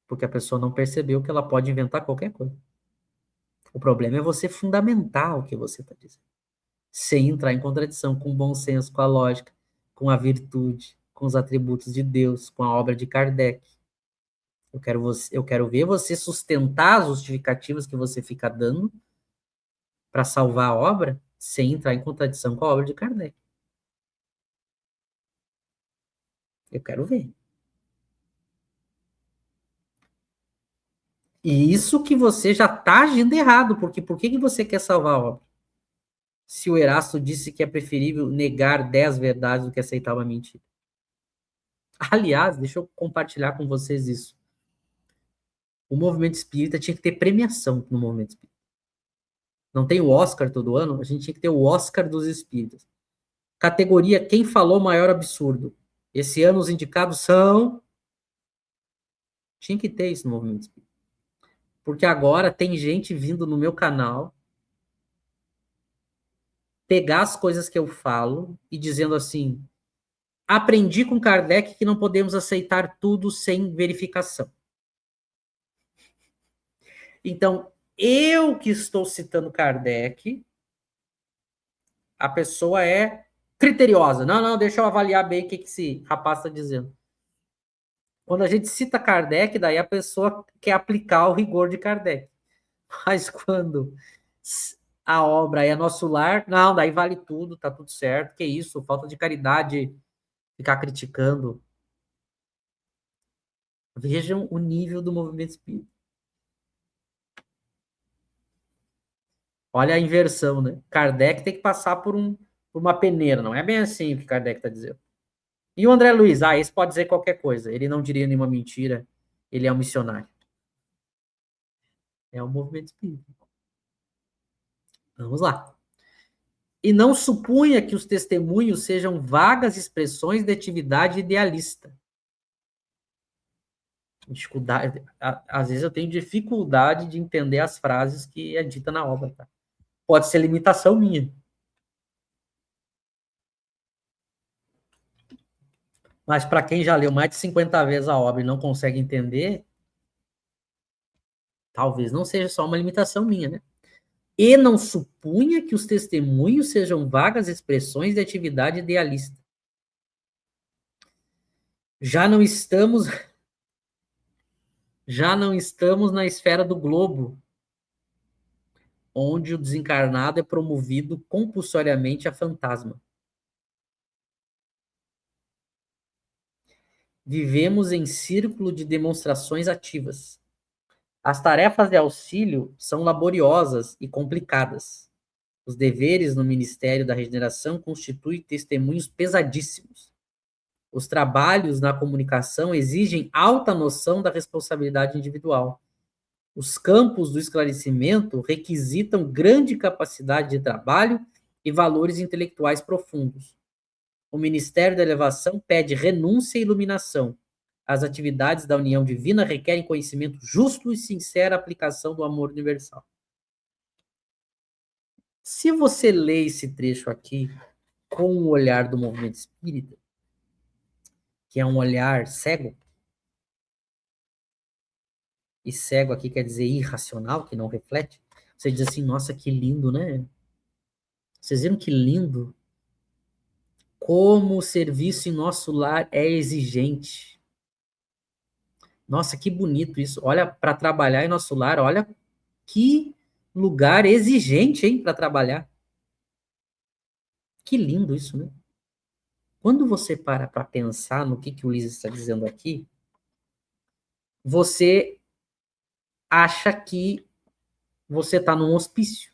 Porque a pessoa não percebeu que ela pode inventar qualquer coisa. O problema é você fundamentar o que você está dizendo. Sem entrar em contradição com o bom senso, com a lógica, com a virtude, com os atributos de Deus, com a obra de Kardec. Eu quero ver você sustentar as justificativas que você fica dando para salvar a obra sem entrar em contradição com a obra de Kardec. Eu quero ver. E isso que você já está agindo errado, porque por que você quer salvar a obra? Se o Erasto disse que é preferível negar 10 verdades do que aceitar uma mentira. Aliás, deixa eu compartilhar com vocês isso. O movimento espírita tinha que ter premiação no movimento espírita. Não tem o Oscar todo ano? A gente tinha que ter o Oscar dos espíritas. Categoria Quem Falou o Maior Absurdo. Esse ano os indicados são... Tinha que ter isso no movimento espírita. Porque agora tem gente vindo no meu canal pegar as coisas que eu falo e dizendo assim, aprendi com Kardec que não podemos aceitar tudo sem verificação. Então, eu que estou citando Kardec, a pessoa é criteriosa. Não, não, deixa eu avaliar bem o que esse rapaz está dizendo. Quando a gente cita Kardec, daí a pessoa quer aplicar o rigor de Kardec. Mas quando a obra é nosso lar. Não, daí vale tudo, tá tudo certo. Que isso, falta de caridade ficar criticando. Vejam o nível do movimento espírita. Olha a inversão, né? Kardec tem que passar por uma peneira. Não é bem assim o que Kardec está dizendo. E o André Luiz? Ah, esse pode dizer qualquer coisa. Ele não diria nenhuma mentira. Ele é um missionário. É o movimento espírita. Vamos lá. E não supunha que os testemunhos sejam vagas expressões de atividade idealista. Dificuldade, às vezes eu tenho dificuldade de entender as frases que é dita na obra. Tá? Pode ser limitação minha. Mas para quem já leu mais de 50 vezes a obra e não consegue entender, talvez não seja só uma limitação minha, né? E não supunha que os testemunhos sejam vagas expressões de atividade idealista. Já não estamos na esfera do globo, onde o desencarnado é promovido compulsoriamente a fantasma. Vivemos em círculo de demonstrações ativas. As tarefas de auxílio são laboriosas e complicadas. Os deveres no Ministério da Regeneração constituem testemunhos pesadíssimos. Os trabalhos na comunicação exigem alta noção da responsabilidade individual. Os campos do esclarecimento requisitam grande capacidade de trabalho e valores intelectuais profundos. O Ministério da Elevação pede renúncia e iluminação. As atividades da união divina requerem conhecimento justo e sincera aplicação do amor universal. Se você lê esse trecho aqui com o olhar do movimento espírita, que é um olhar cego, e cego aqui quer dizer irracional, que não reflete, você diz assim, nossa, que lindo, né? Vocês viram que lindo? Como o serviço em nosso lar é exigente. Nossa, que bonito isso. Olha, para trabalhar em nosso lar, olha que lugar exigente, hein, para trabalhar. Que lindo isso, né? Quando você para pensar no que o Luiz está dizendo aqui, você acha que você está num hospício.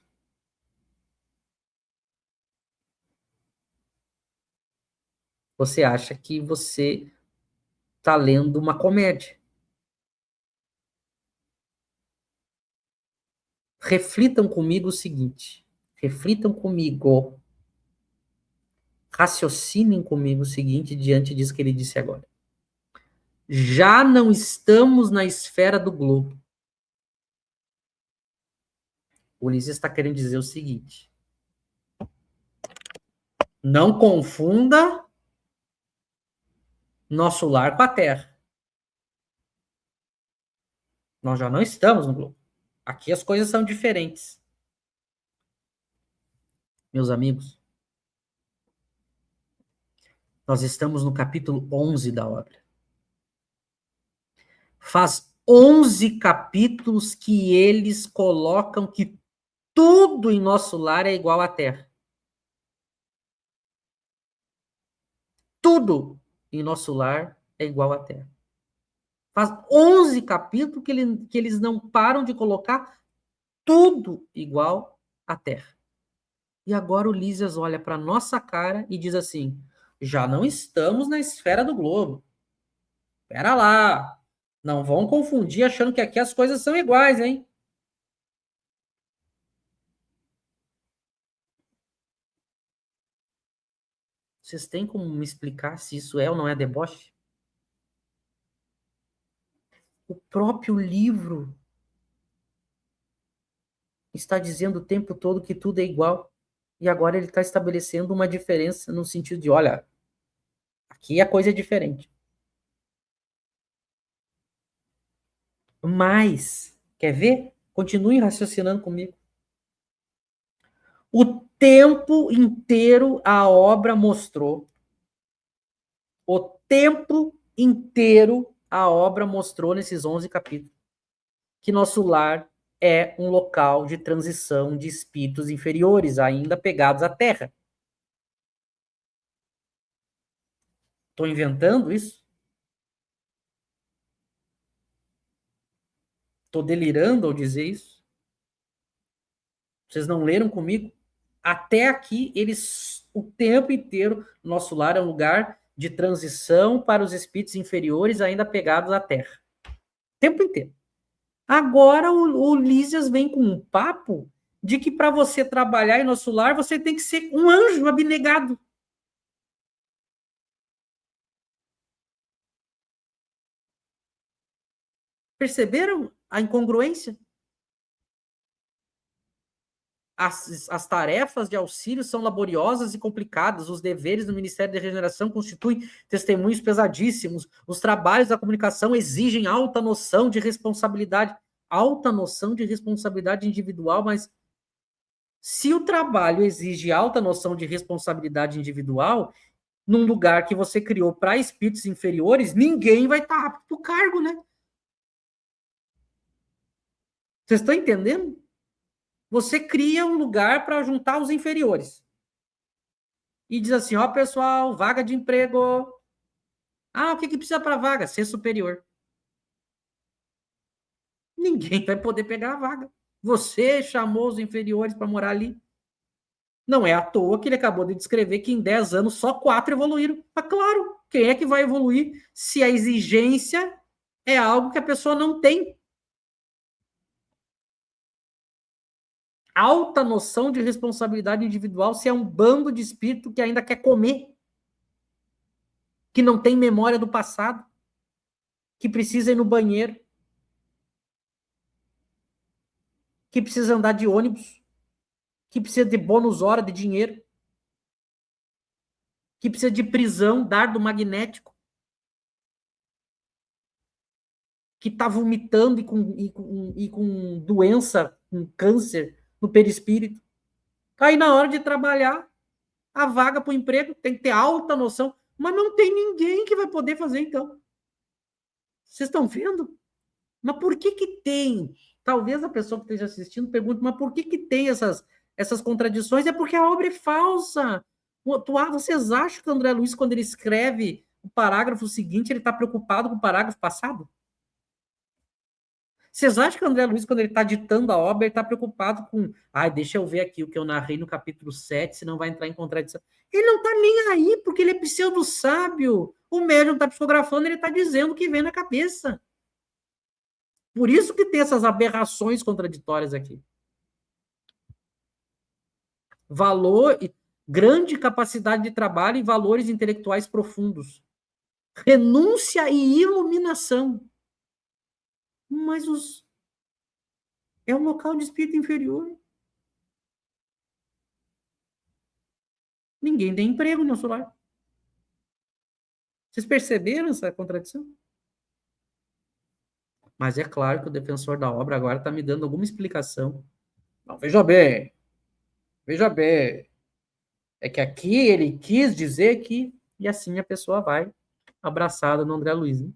Você acha que você está lendo uma comédia. Reflitam comigo o seguinte. Reflitam comigo. Raciocinem comigo o seguinte diante disso que ele disse agora. Já não estamos na esfera do globo. O Ulisses está querendo dizer o seguinte. Não confunda nosso lar com a Terra. Nós já não estamos no globo. Aqui as coisas são diferentes. Meus amigos, nós estamos no capítulo 11 da obra. Faz 11 capítulos que eles colocam que tudo em nosso lar é igual à Terra. Tudo em nosso lar é igual à Terra. Faz 11 capítulos que eles não param de colocar tudo igual à Terra. E agora o Lísias olha para nossa cara e diz assim, já não estamos na esfera do globo. Pera lá, não vão confundir achando que aqui as coisas são iguais, hein? Vocês têm como me explicar se isso é ou não é deboche? O próprio livro está dizendo o tempo todo que tudo é igual. E agora ele está estabelecendo uma diferença no sentido de, olha, aqui a coisa é diferente. Mas, quer ver? Continue raciocinando comigo. O tempo inteiro a obra mostrou. O tempo inteiro a obra mostrou nesses 11 capítulos que nosso lar é um local de transição de espíritos inferiores, ainda pegados à Terra. Estou inventando isso? Estou delirando ao dizer isso? Vocês não leram comigo? Até aqui, eles, o tempo inteiro, nosso lar é um lugar de transição para os espíritos inferiores ainda pegados à Terra. O tempo inteiro. Agora o Lísias vem com um papo de que para você trabalhar em nosso lar, você tem que ser um anjo abnegado. Perceberam a incongruência? As tarefas de auxílio são laboriosas e complicadas, os deveres do Ministério da Regeneração constituem testemunhos pesadíssimos, os trabalhos da comunicação exigem alta noção de responsabilidade, alta noção de responsabilidade individual, mas se o trabalho exige alta noção de responsabilidade individual, num lugar que você criou para espíritos inferiores, ninguém vai estar apto para o cargo, né? Vocês estão entendendo? Você cria um lugar para juntar os inferiores. E diz assim, ó, pessoal, vaga de emprego. Ah, o que, que precisa para vaga? Ser superior. Ninguém vai poder pegar a vaga. Você chamou os inferiores para morar ali. Não é à toa que ele acabou de descrever que em 10 anos só 4 evoluíram. Mas claro, quem é que vai evoluir se a exigência é algo que a pessoa não tem? Alta noção de responsabilidade individual se é um bando de espírito que ainda quer comer, que não tem memória do passado, que precisa ir no banheiro, que precisa andar de ônibus, que precisa de bônus hora de dinheiro, que precisa de prisão, dardo magnético, que está vomitando e com doença, com câncer no perispírito. Aí na hora de trabalhar, a vaga para o emprego tem que ter alta noção, mas não tem ninguém que vai poder fazer então. Vocês estão vendo? Mas por que que tem? Talvez a pessoa que esteja assistindo pergunte, mas por que que tem essas contradições? É porque a obra é falsa. Vocês acham que o André Luiz, quando ele escreve o parágrafo seguinte, ele está preocupado com o parágrafo passado? Vocês acham que o André Luiz, quando ele está ditando a obra, ele está preocupado com, deixa eu ver aqui o que eu narrei no capítulo 7, senão vai entrar em contradição. Ele não está nem aí, porque ele é pseudo-sábio. O médium está psicografando, ele está dizendo o que vem na cabeça. Por isso que tem essas aberrações contraditórias aqui. Valor, grande capacidade de trabalho e valores intelectuais profundos. Renúncia e iluminação. Mas é um local de espírito inferior. Ninguém tem emprego no nosso lar. Vocês perceberam essa contradição? Mas é claro que o defensor da obra agora está me dando alguma explicação. Não, veja bem. É que aqui ele quis dizer que, e assim a pessoa vai abraçada no André Luiz. Né?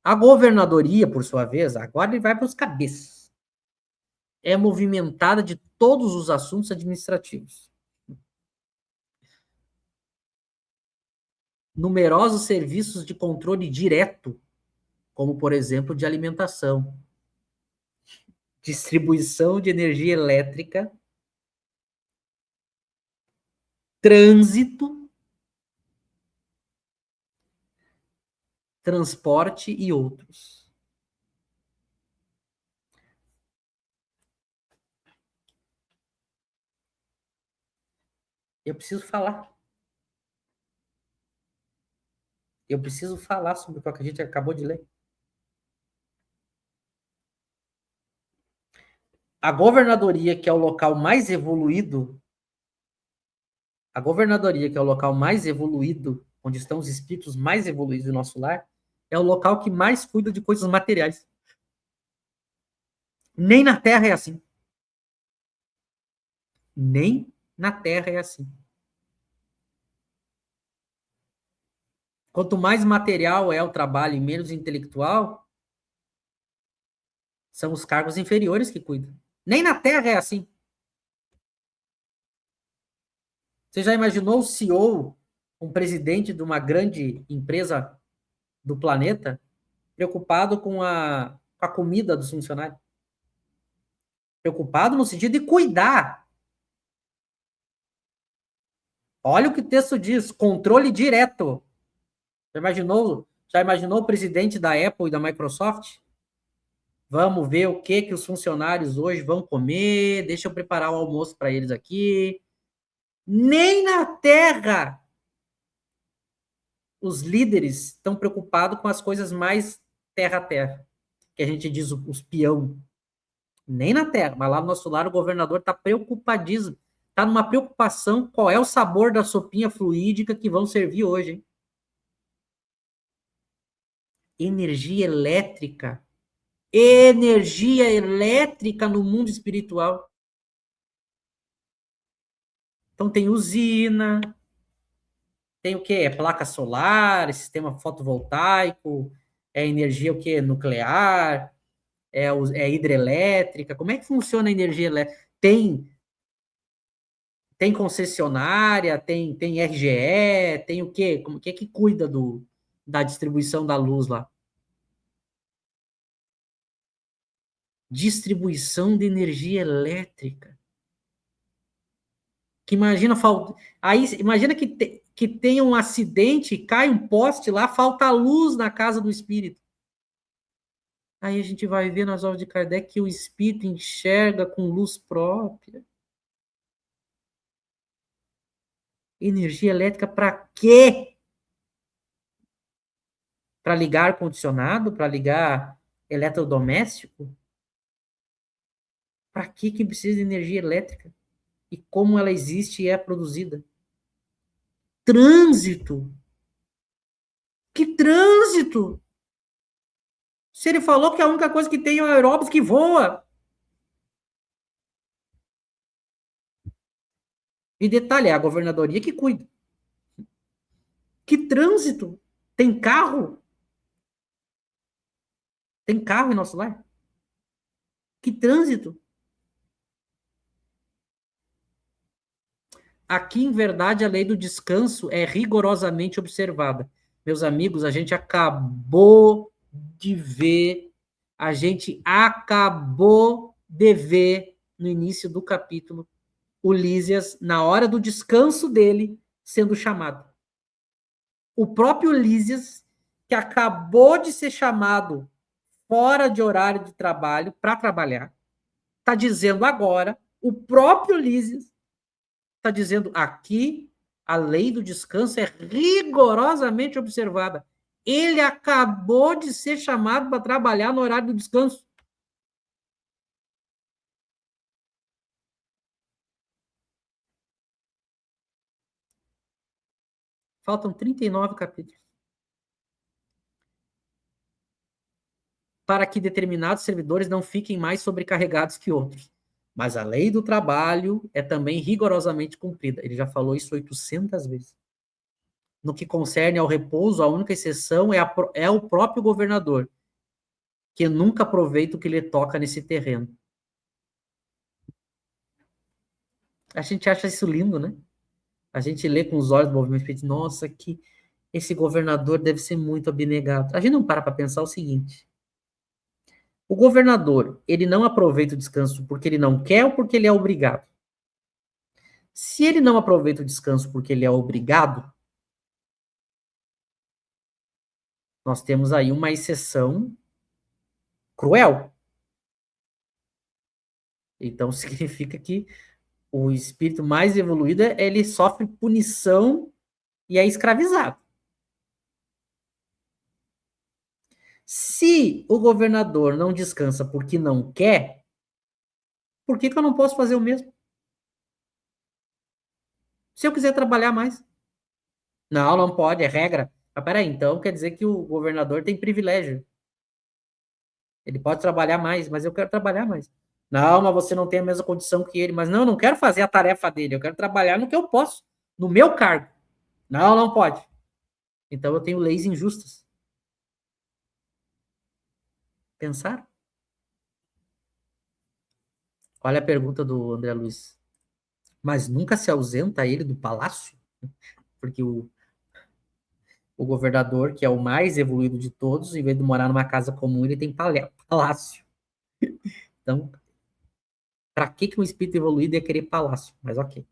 A governadoria, por sua vez, agora ele vai para os cabeças. É movimentada de todos os assuntos administrativos. Numerosos serviços de controle direto, como, por exemplo, de alimentação, distribuição de energia elétrica, trânsito, transporte e outros. Eu preciso falar. Eu preciso falar sobre o que a gente acabou de ler. A governadoria, que é o local mais evoluído, a governadoria, que é o local mais evoluído, onde estão os espíritos mais evoluídos do nosso lar, é o local que mais cuida de coisas materiais. Nem na Terra é assim. Nem na Terra é assim. Quanto mais material é o trabalho e menos intelectual, São os cargos inferiores que cuidam. Nem na Terra é assim. Você já imaginou o CEO, um presidente de uma grande empresa do planeta, preocupado com a comida dos funcionários? Preocupado no sentido de cuidar. Olha o que o texto diz, controle direto. Já imaginou o presidente da Apple e da Microsoft? Vamos ver o que os funcionários hoje vão comer, deixa eu preparar o almoço para eles aqui. Nem na Terra os líderes estão preocupados com as coisas mais terra a terra, que a gente diz os peão. Nem na Terra, mas lá no nosso lar o governador está preocupadíssimo. Está numa preocupação qual é o sabor da sopinha fluídica que vão servir hoje. Hein? Energia elétrica. Energia elétrica no mundo espiritual. Então tem usina, tem o quê? É placa solar, sistema fotovoltaico, é energia o quê? Nuclear, é hidrelétrica. Como é que funciona a energia elétrica? Tem concessionária, tem RGE, tem o quê? Como que é que cuida da distribuição da luz lá? Distribuição de energia elétrica. Que imagina falta. Aí imagina que tenha um acidente, cai um poste lá, falta luz na casa do espírito. Aí a gente vai ver nas obras de Kardec que o espírito enxerga com luz própria. Energia elétrica para quê? Para ligar ar-condicionado? Para ligar eletrodoméstico? Para que precisa de energia elétrica? E como ela existe e é produzida? Trânsito. Que trânsito? Se ele falou que a única coisa que tem é o aeróbus que voa. E detalhe, é a governadoria que cuida. Que trânsito? Tem carro? Tem carro em nosso lar? Que trânsito? Aqui, em verdade, a lei do descanso é rigorosamente observada. Meus amigos, a gente acabou de ver, a gente acabou de ver no início do capítulo o Lísias, na hora do descanso dele, sendo chamado. O próprio Lísias, que acabou de ser chamado fora de horário de trabalho para trabalhar, está dizendo agora, o próprio Lísias está dizendo aqui, a lei do descanso é rigorosamente observada. Ele acabou de ser chamado para trabalhar no horário do descanso. Faltam 39 capítulos. Para que determinados servidores não fiquem mais sobrecarregados que outros. Mas a lei do trabalho é também rigorosamente cumprida. Ele já falou isso 800 vezes. No que concerne ao repouso, a única exceção é o próprio governador, que nunca aproveita o que lhe toca nesse terreno. A gente acha isso lindo, né? A gente lê com os olhos do movimento espírita, nossa, que esse governador deve ser muito abnegado. A gente não para pensar o seguinte: o governador, ele não aproveita o descanso porque ele não quer ou porque ele é obrigado? Se ele não aproveita o descanso porque ele é obrigado, nós temos aí uma exceção cruel. Então, significa que o espírito mais evoluído, ele sofre punição e é escravizado. Se o governador não descansa porque não quer, por que eu não posso fazer o mesmo? Se eu quiser trabalhar mais. Não, não pode, é regra. Mas peraí, então quer dizer que o governador tem privilégio. Ele pode trabalhar mais, mas eu quero trabalhar mais. Não, mas você não tem a mesma condição que ele. Mas não, eu não quero fazer a tarefa dele, eu quero trabalhar no que eu posso, no meu cargo. Não, não pode. Então eu tenho leis injustas. Pensar? Olha a pergunta do André Luiz. Mas nunca se ausenta ele do palácio? Porque o governador, que é o mais evoluído de todos, em vez de morar numa casa comum, ele tem palácio. Então, para que um espírito evoluído ia querer palácio? Mas ok.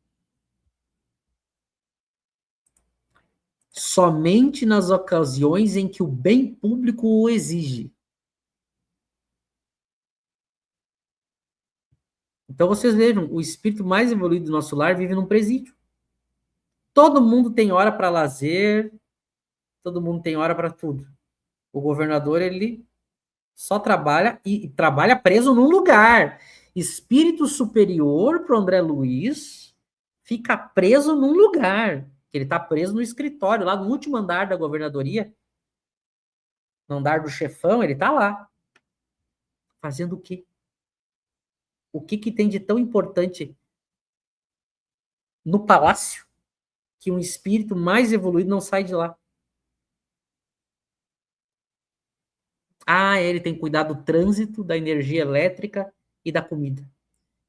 Somente nas ocasiões em que o bem público o exige. Então, vocês vejam, o espírito mais evoluído do nosso lar vive num presídio. Todo mundo tem hora para lazer, todo mundo tem hora para tudo. O governador, ele só trabalha e trabalha preso num lugar. Espírito superior para o André Luiz fica preso num lugar. Ele está preso no escritório, lá no último andar da governadoria, no andar do chefão, ele está lá. Fazendo o quê? O que tem de tão importante no palácio que um espírito mais evoluído não sai de lá? Ah, ele tem que cuidar do trânsito, da energia elétrica e da comida.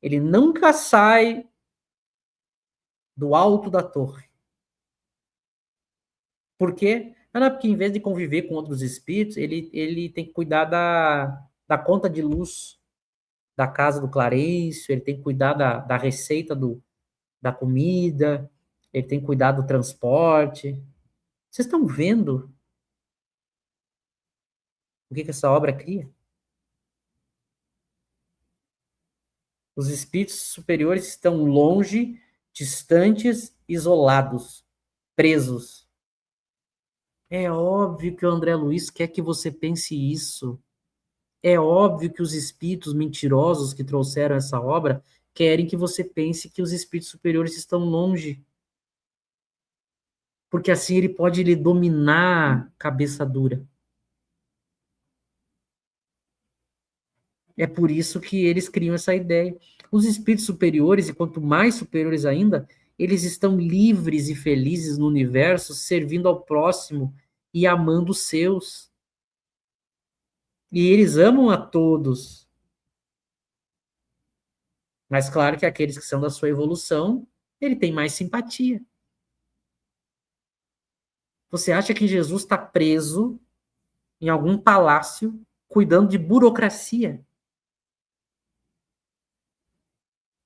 Ele nunca sai do alto da torre. Por quê? Não, porque em vez de conviver com outros espíritos, ele tem que cuidar da conta de luz da casa do Clarencio, ele tem que cuidar da receita da comida, ele tem que cuidar do transporte. Vocês estão vendo o que essa obra cria? Os espíritos superiores estão longe, distantes, isolados, presos. É óbvio que o André Luiz quer que você pense isso. É óbvio que os espíritos mentirosos que trouxeram essa obra querem que você pense que os espíritos superiores estão longe. Porque assim ele pode lhe dominar cabeça dura. É por isso que eles criam essa ideia. Os espíritos superiores, e quanto mais superiores ainda, eles estão livres e felizes no universo, servindo ao próximo e amando os seus. E eles amam a todos. Mas claro que aqueles que são da sua evolução, ele tem mais simpatia. Você acha que Jesus está preso em algum palácio cuidando de burocracia?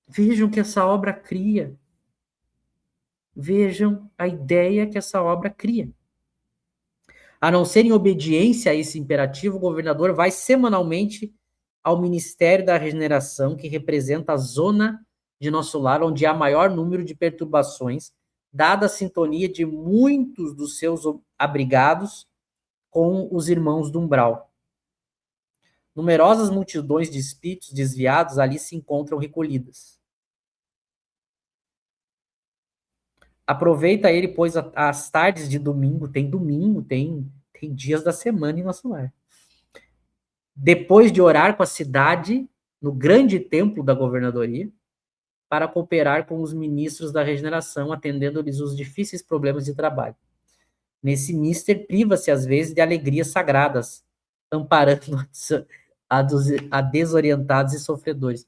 Vejam que essa obra cria. Vejam a ideia que essa obra cria. A não ser em obediência a esse imperativo, o governador vai semanalmente ao Ministério da Regeneração, que representa a zona de nosso lar onde há maior número de perturbações, dada a sintonia de muitos dos seus abrigados com os irmãos do umbral. Numerosas multidões de espíritos desviados ali se encontram recolhidas. Aproveita ele, pois, as tardes de domingo, tem dias da semana em nosso lar. Depois de orar com a cidade, no grande templo da governadoria, para cooperar com os ministros da regeneração, atendendo-lhes os difíceis problemas de trabalho. Nesse mister, priva-se às vezes de alegrias sagradas, amparando a desorientados e sofredores.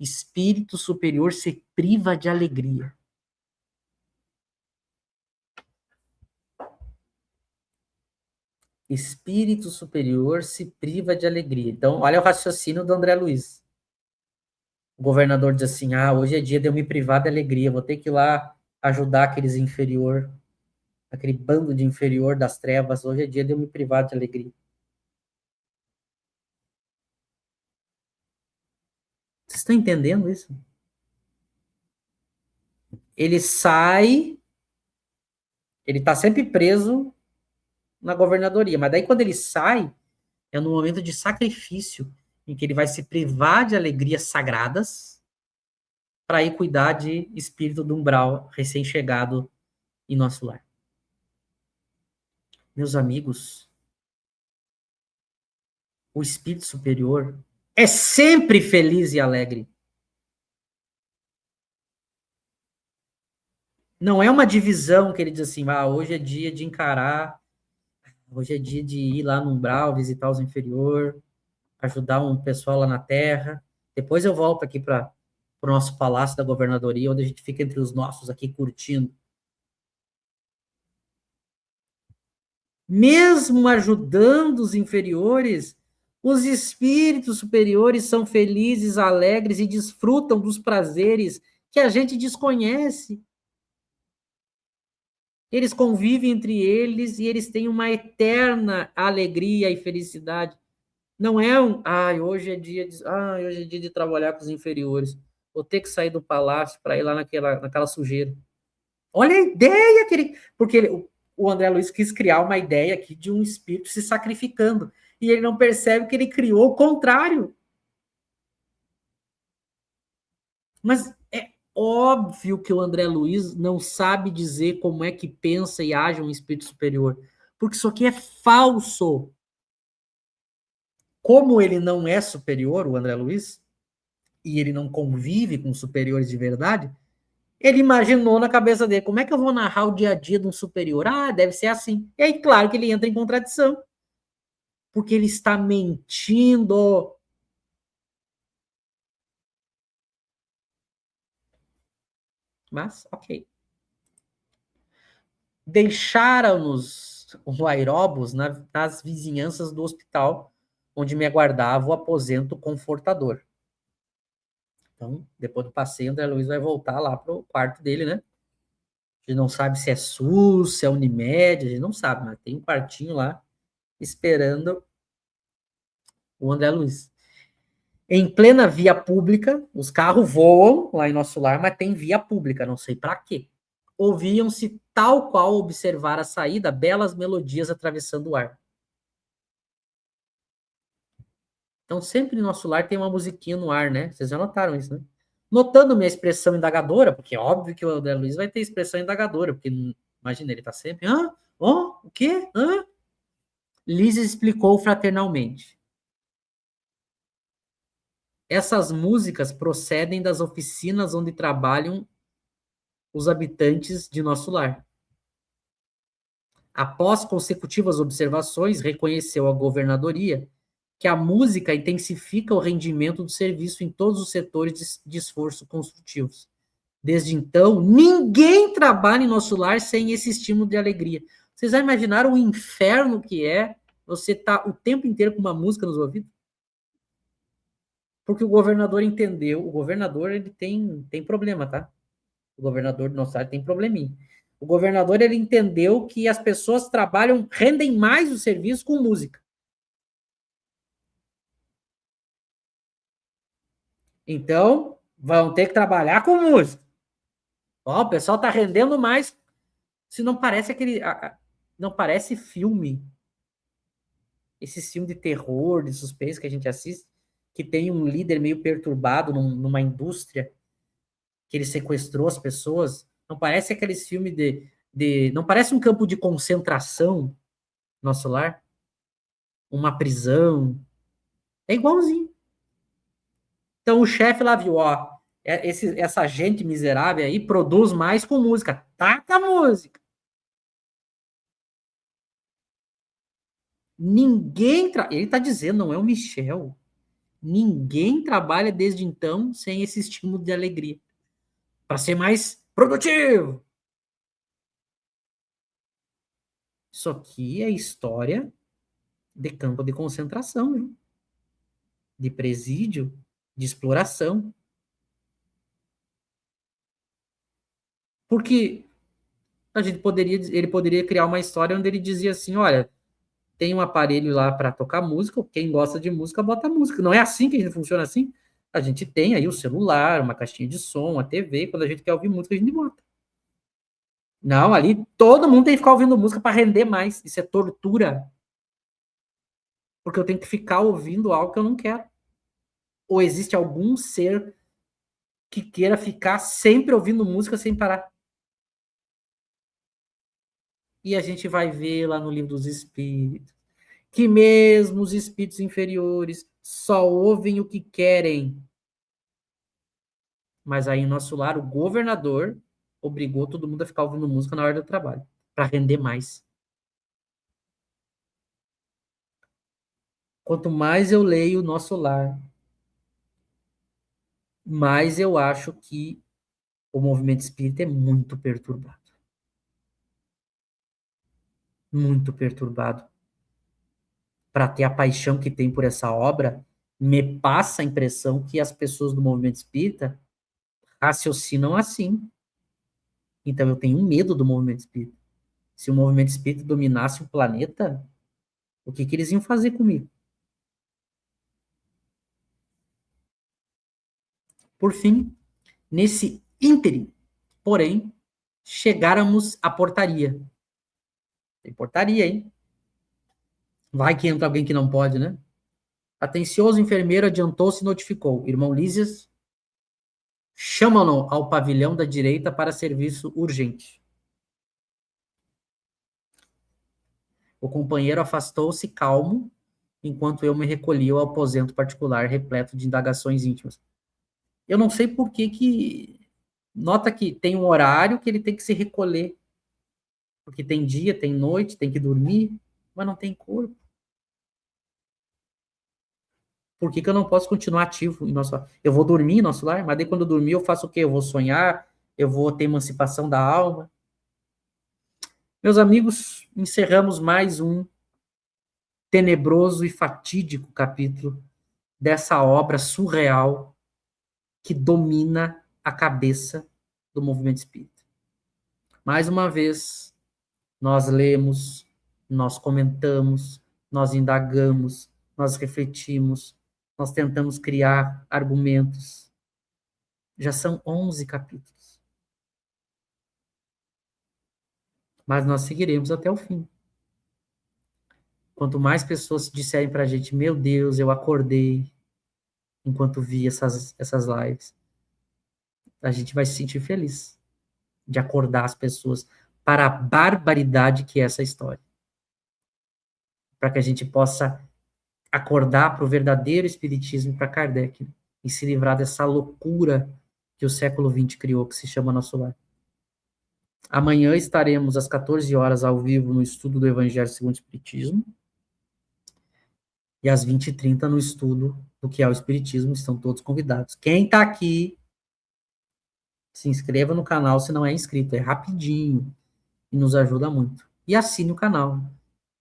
Espírito superior se priva de alegria. Espírito superior se priva de alegria. Então, olha o raciocínio do André Luiz. O governador diz assim: hoje é dia de eu me privar de alegria, vou ter que ir lá ajudar aqueles inferior, aquele bando de inferior das trevas, hoje é dia de eu me privar de alegria. Vocês estão entendendo isso? Ele sai, ele está sempre preso na governadoria, mas daí quando ele sai, é no momento de sacrifício, em que ele vai se privar de alegrias sagradas para ir cuidar de espírito do umbral recém-chegado em nosso lar. Meus amigos, o espírito superior é sempre feliz e alegre. Não é uma divisão que ele diz assim, hoje é dia de encarar, hoje é dia de ir lá no umbral, visitar os inferior, ajudar um pessoal lá na terra. Depois eu volto aqui para para o nosso palácio da governadoria, onde a gente fica entre os nossos aqui curtindo. Mesmo ajudando os inferiores, os espíritos superiores são felizes, alegres e desfrutam dos prazeres que a gente desconhece. Eles convivem entre eles e eles têm uma eterna alegria e felicidade. Não é hoje é dia de trabalhar com os inferiores. Vou ter que sair do palácio para ir lá naquela sujeira. Olha a ideia que ele. Porque o André Luiz quis criar uma ideia aqui de um espírito se sacrificando. E ele não percebe que ele criou o contrário. Mas é óbvio que o André Luiz não sabe dizer como é que pensa e age um espírito superior. Porque isso aqui é falso. Como ele não é superior, o André Luiz, e ele não convive com superiores de verdade, ele imaginou na cabeça dele, como é que eu vou narrar o dia a dia de um superior? Ah, deve ser assim. E aí, claro que ele entra em contradição, porque ele está mentindo. Mas, ok. Deixaram-nos o aeróbus nas vizinhanças do hospital, onde me aguardava o aposento confortador. Então, depois do passeio, o André Luiz vai voltar lá para o quarto dele, né? A gente não sabe se é SUS, se é Unimed, a gente não sabe, mas tem um quartinho lá esperando o André Luiz. Em plena via pública, os carros voam lá em nosso lar, mas tem via pública, não sei para quê. Ouviam-se, tal qual observar a saída, belas melodias atravessando o ar. Então, sempre em nosso lar tem uma musiquinha no ar, né? Vocês já notaram isso, né? Notando minha expressão indagadora, porque é óbvio que o André Luiz vai ter expressão indagadora, porque imagina, ele tá sempre, o quê? Liz explicou fraternalmente. Essas músicas procedem das oficinas onde trabalham os habitantes de nosso lar. Após consecutivas observações, reconheceu a governadoria que a música intensifica o rendimento do serviço em todos os setores de esforço construtivos. Desde então, ninguém trabalha em nosso lar sem esse estímulo de alegria. Vocês já imaginaram o inferno que é você estar o tempo inteiro com uma música nos ouvidos? Porque o governador entendeu, o governador ele tem problema, tá? O governador do nosso estado tem probleminha. O governador ele entendeu que as pessoas trabalham, rendem mais o serviço com música. Então, vão ter que trabalhar com música. Ó, o pessoal tá rendendo mais. Se não parece aquele. Não parece filme. Esse filme de terror, de suspense que a gente assiste, que tem um líder meio perturbado numa indústria, que ele sequestrou as pessoas. Não parece aqueles filmes não parece um campo de concentração, nosso lar? Uma prisão. É igualzinho. Então o chefe lá viu, ó, essa gente miserável aí produz mais com música. Taca a música. Ele está dizendo, não é o Michel. Ninguém trabalha desde então sem esse estímulo de alegria. Para ser mais produtivo. Isso aqui é história de campo de concentração, viu? De presídio, de exploração. Porque ele poderia criar uma história onde ele dizia assim, olha, tem um aparelho lá para tocar música, quem gosta de música bota música. Não é assim que a gente funciona assim? A gente tem aí o celular, uma caixinha de som, a TV, quando a gente quer ouvir música, a gente bota. Não, ali todo mundo tem que ficar ouvindo música para render mais. Isso é tortura. Porque eu tenho que ficar ouvindo algo que eu não quero. Ou existe algum ser que queira ficar sempre ouvindo música sem parar. E a gente vai ver lá no livro dos espíritos que mesmo os espíritos inferiores só ouvem o que querem. Mas aí, em nosso lar, o governador obrigou todo mundo a ficar ouvindo música na hora do trabalho, para render mais. Quanto mais eu leio o nosso lar, Mas eu acho que o movimento espírita é muito perturbado. Muito perturbado. Para ter a paixão que tem por essa obra, me passa a impressão que as pessoas do movimento espírita raciocinam assim. Então eu tenho medo do movimento espírita. Se o movimento espírita dominasse o planeta, o que eles iam fazer comigo? Por fim, nesse ínterim, porém, chegáramos à portaria. Tem portaria, hein? Vai que entra alguém que não pode, né? Atencioso enfermeiro adiantou-se e notificou. Irmão Lísias, chamam-no ao pavilhão da direita para serviço urgente. O companheiro afastou-se calmo, enquanto eu me recolhia ao aposento particular repleto de indagações íntimas. Eu não sei por que... Nota que tem um horário que ele tem que se recolher. Porque tem dia, tem noite, tem que dormir, mas não tem corpo. Por que eu não posso continuar ativo em nosso lar? Eu vou dormir em nosso lar, mas daí quando eu dormir eu faço o quê? Eu vou sonhar, eu vou ter emancipação da alma. Meus amigos, encerramos mais um tenebroso e fatídico capítulo dessa obra surreal que domina a cabeça do movimento espírita. Mais uma vez, nós lemos, nós comentamos, nós indagamos, nós refletimos, nós tentamos criar argumentos. Já são 11 capítulos. Mas nós seguiremos até o fim. Quanto mais pessoas disserem para a gente, meu Deus, eu acordei enquanto vi essas lives, a gente vai se sentir feliz de acordar as pessoas para a barbaridade que é essa história. Para que a gente possa acordar para o verdadeiro espiritismo para Kardec, né? E se livrar dessa loucura que o século XX criou, que se chama Nosso Lar. Amanhã estaremos às 14 horas ao vivo no estudo do Evangelho segundo o Espiritismo e às 20h30 no estudo do que é o Espiritismo. Estão todos convidados. Quem está aqui, se inscreva no canal se não é inscrito. É rapidinho e nos ajuda muito. E assine o canal.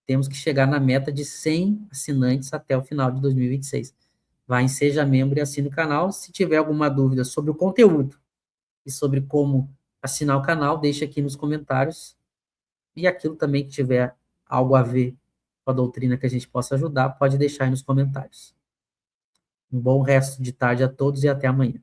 Temos que chegar na meta de 100 assinantes até o final de 2026. Vai em Seja Membro e assine o canal. Se tiver alguma dúvida sobre o conteúdo e sobre como assinar o canal, deixe aqui nos comentários. E aquilo também que tiver algo a ver com a doutrina que a gente possa ajudar, pode deixar aí nos comentários. Um bom resto de tarde a todos e até amanhã.